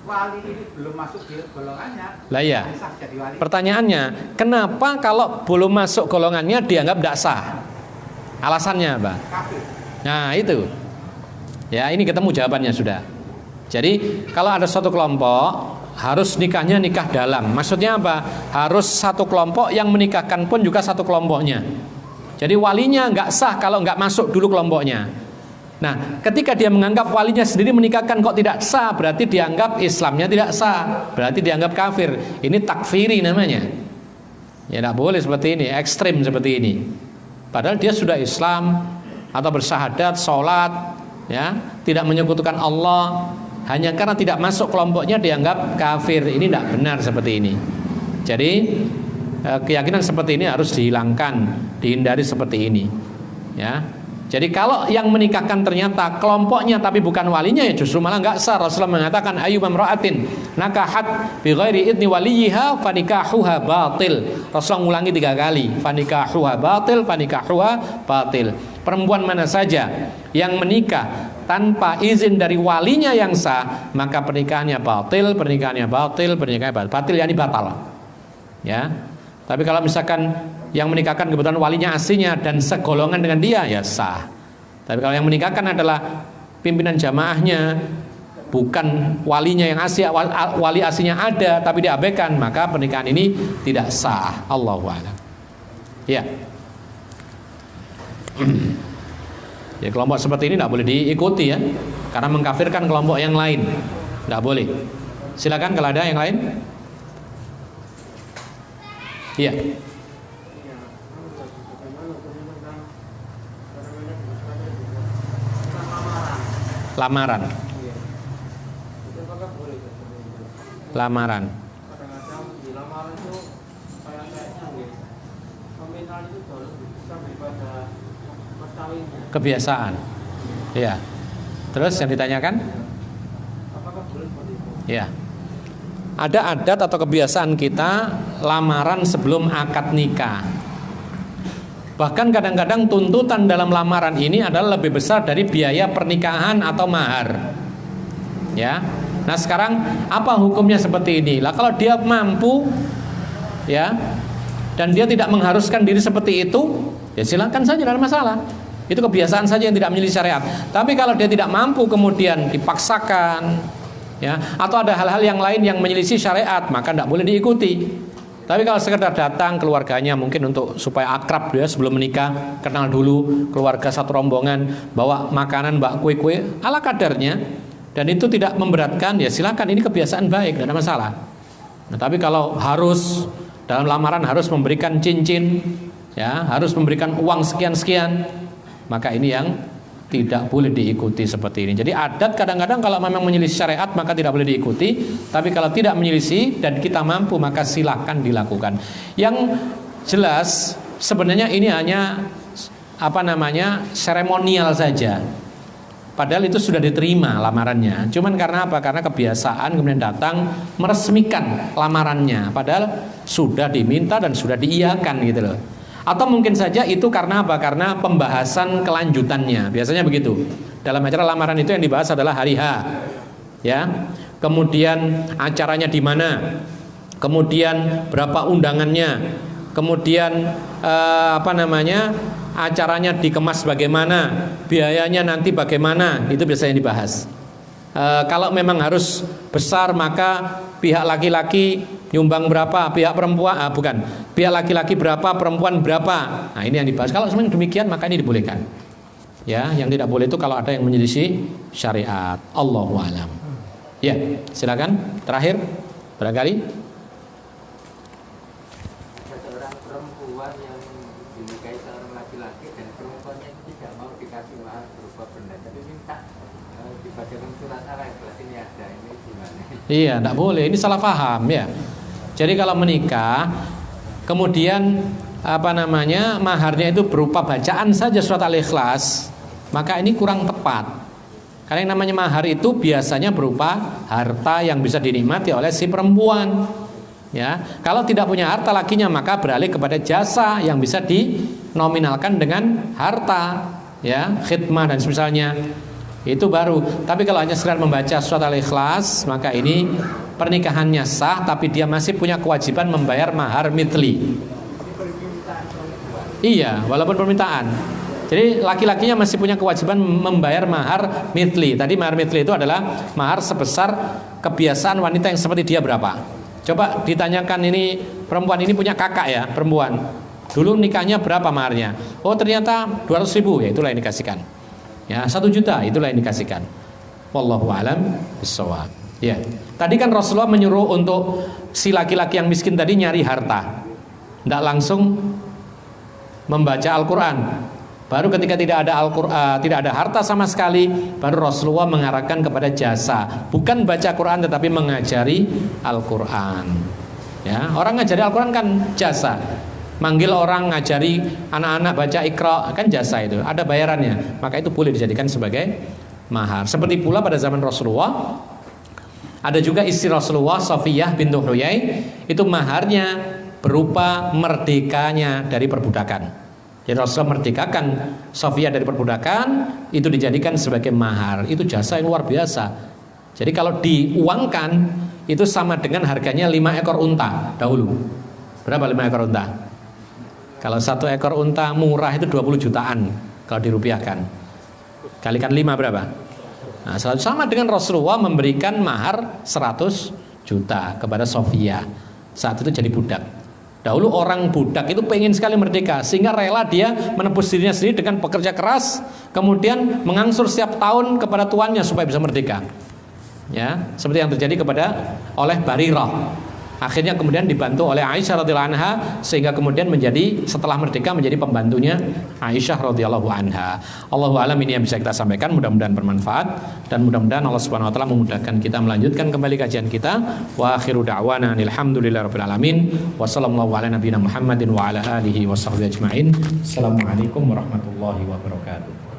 wali ini belum masuk di golongannya. Lah ya. Sah jadi wali. Pertanyaannya, kenapa kalau belum masuk golongannya dianggap tidak sah? Alasannya apa? Kafir. Nah itu. Ya, ini ketemu jawabannya sudah. Jadi kalau ada suatu kelompok harus nikahnya nikah dalam. Maksudnya apa? Harus satu kelompok yang menikahkan pun juga satu kelompoknya. Jadi walinya nggak sah kalau nggak masuk dulu kelompoknya. Nah, ketika dia menganggap walinya sendiri menikahkan kok tidak sah, berarti dianggap Islamnya tidak sah, berarti dianggap kafir. Ini takfiri namanya. Ya tidak boleh seperti ini, ekstrim seperti ini. Padahal dia sudah Islam atau bersyahadat, sholat, ya, tidak menyekutukan Allah, hanya karena tidak masuk kelompoknya dianggap kafir. Ini tidak benar seperti ini. Jadi keyakinan seperti ini harus dihilangkan, dihindari seperti ini. Ya. Jadi kalau yang menikahkan ternyata kelompoknya tapi bukan walinya, ya justru malah nggak sah. Rasulullah mengatakan ayyuma imra'atin nakahat bi ghairi idni waliyiha fanikahuha batil. Rasulullah ulangi 3 kali, fanikahuha batil, fanikahuha batil. Perempuan mana saja yang menikah tanpa izin dari walinya yang sah, maka pernikahannya batil, pernikahannya batil, pernikahannya batil. Batil yakni batal. Ya. Tapi kalau misalkan yang menikahkan kebetulan walinya aslinya dan segolongan dengan dia, ya sah. Tapi kalau yang menikahkan adalah pimpinan jamaahnya, bukan walinya yang asli, wali aslinya ada tapi diabaikan, maka pernikahan ini tidak sah. Allahu a'lam. Ya. Ya, kelompok seperti ini tidak boleh diikuti ya, karena mengkafirkan kelompok yang lain. Tidak boleh. Silakan kalau ada yang lain. Iya. Lamaran. Lamaran. Kadang-kadang di lamaran itu kayaknya nominal itu jauh lebih besar daripada mas kawinnya. Kebiasaan. Iya. Terus yang ditanyakan? Apakah boleh seperti itu? Iya. Ada adat atau kebiasaan kita lamaran sebelum akad nikah. Bahkan kadang-kadang tuntutan dalam lamaran ini adalah lebih besar dari biaya pernikahan atau mahar. Ya. Nah, sekarang apa hukumnya seperti ini? Lah kalau dia mampu ya dan dia tidak mengharuskan diri seperti itu, ya silakan saja, tidak ada masalah. Itu kebiasaan saja yang tidak menyelisih syariat. Tapi kalau dia tidak mampu kemudian dipaksakan ya, atau ada hal-hal yang lain yang menyelisih syariat, maka tidak boleh diikuti. Tapi kalau sekedar datang keluarganya mungkin untuk supaya akrab ya sebelum menikah, kenal dulu keluarga satu rombongan, bawa makanan, bawa kue-kue ala kadarnya, dan itu tidak memberatkan, ya silakan, ini kebiasaan baik, tidak ada masalah. Nah, tapi kalau harus dalam lamaran harus memberikan cincin, ya harus memberikan uang sekian-sekian, maka ini yang tidak boleh diikuti seperti ini. Jadi adat kadang-kadang kalau memang menyelisih syariat maka tidak boleh diikuti. Tapi kalau tidak menyelisih dan kita mampu maka silakan dilakukan. Yang jelas sebenarnya ini hanya seremonial saja. Padahal itu sudah diterima lamarannya. Cuman karena apa? Karena kebiasaan kemudian datang meresmikan lamarannya. Padahal sudah diminta dan sudah diiyakan gitu loh. Atau mungkin saja itu karena apa? Karena pembahasan kelanjutannya. Biasanya begitu. Dalam acara lamaran itu yang dibahas adalah hari H. Ya. kemudian acaranya di mana, kemudian berapa undangannya, kemudian acaranya dikemas bagaimana, biayanya nanti bagaimana, itu biasanya dibahas. Kalau memang harus besar maka pihak laki-laki nyumbang berapa, pihak perempuan pihak laki-laki berapa, perempuan berapa. Nah, ini yang dibahas. Kalau semuanya demikian maka ini dibolehkan. Ya, yang tidak boleh itu kalau ada yang menyelisih syariat. Allahu a'lam. Ya, silakan. Terakhir, barangkali. Seorang perempuan yang dinikahi seorang laki-laki dan perempuannya itu tidak mau dikasih mahar berupa benda, tapi minta dibacakan surat al-ikhlas, ini ada, ini gimana? Iya, tidak boleh. Ini salah paham ya. Jadi kalau menikah, kemudian maharnya itu berupa bacaan saja surat al-ikhlas, maka ini kurang tepat. Karena yang namanya mahar itu biasanya berupa harta yang bisa dinikmati oleh si perempuan. Ya, kalau tidak punya harta lakinya maka beralih kepada jasa yang bisa dinominalkan dengan harta, ya, khidmah dan semisalnya. Itu baru. Tapi kalau hanya sekedar membaca surat al-ikhlas, maka ini pernikahannya sah, tapi dia masih punya kewajiban membayar mahar mithli. Iya, walaupun permintaan. Jadi laki-lakinya masih punya kewajiban membayar mahar mithli. Tadi mahar mithli itu adalah mahar sebesar kebiasaan wanita yang seperti dia berapa. Coba ditanyakan, ini perempuan ini punya kakak ya, perempuan. Dulu nikahnya berapa maharnya? Oh ternyata 200.000, ya itulah yang dikasihkan. Ya, 1 juta, itulah yang dikasihkan. Wallahu a'lam bishawab. Ya. Tadi kan Rasulullah menyuruh untuk si laki-laki yang miskin tadi nyari harta. Tidak langsung membaca Al-Quran. Baru ketika tidak ada harta sama sekali, baru Rasulullah mengarahkan kepada jasa, bukan baca Quran tetapi mengajari Al-Quran. Ya, orang ngajari Al-Quran kan jasa. Manggil orang ngajari anak-anak baca Iqra kan jasa, itu ada bayarannya, maka itu boleh dijadikan sebagai mahar. Seperti pula pada zaman Rasulullah ada juga istri Rasulullah, Safiyah bintu Huyai, itu maharnya berupa merdekanya dari perbudakan. Jadi Rasulullah merdekakan Safiyah dari perbudakan, itu dijadikan sebagai mahar. Itu jasa yang luar biasa. Jadi kalau diuangkan itu sama dengan harganya 5 ekor unta dahulu. Berapa 5 ekor unta? Kalau 1 ekor unta murah itu 20 jutaan kalau dirupiahkan. Kalikan 5 berapa? Nah, sama dengan Rasulullah memberikan mahar 100 juta kepada Safiyah. Saat itu jadi budak. Dahulu orang budak itu pengen sekali merdeka, sehingga rela dia menebus dirinya sendiri dengan bekerja keras, kemudian mengangsur setiap tahun kepada tuannya supaya bisa merdeka. Ya, seperti yang terjadi oleh Barirah. Akhirnya kemudian dibantu oleh Aisyah radhiyallahu anha, sehingga kemudian setelah merdeka menjadi pembantunya Aisyah radhiyallahu anha. Allahu a'lam, ini yang bisa kita sampaikan, mudah-mudahan bermanfaat dan mudah-mudahan Allah Subhanahu wa taala memudahkan kita melanjutkan kembali kajian kita. Wa akhiru da'wana alhamdulillahirabbil alamin. Wa sallallahu ala nabiyyina Muhammadin wa ala alihi washabbihi ajmain. Assalamualaikum warahmatullahi wabarakatuh.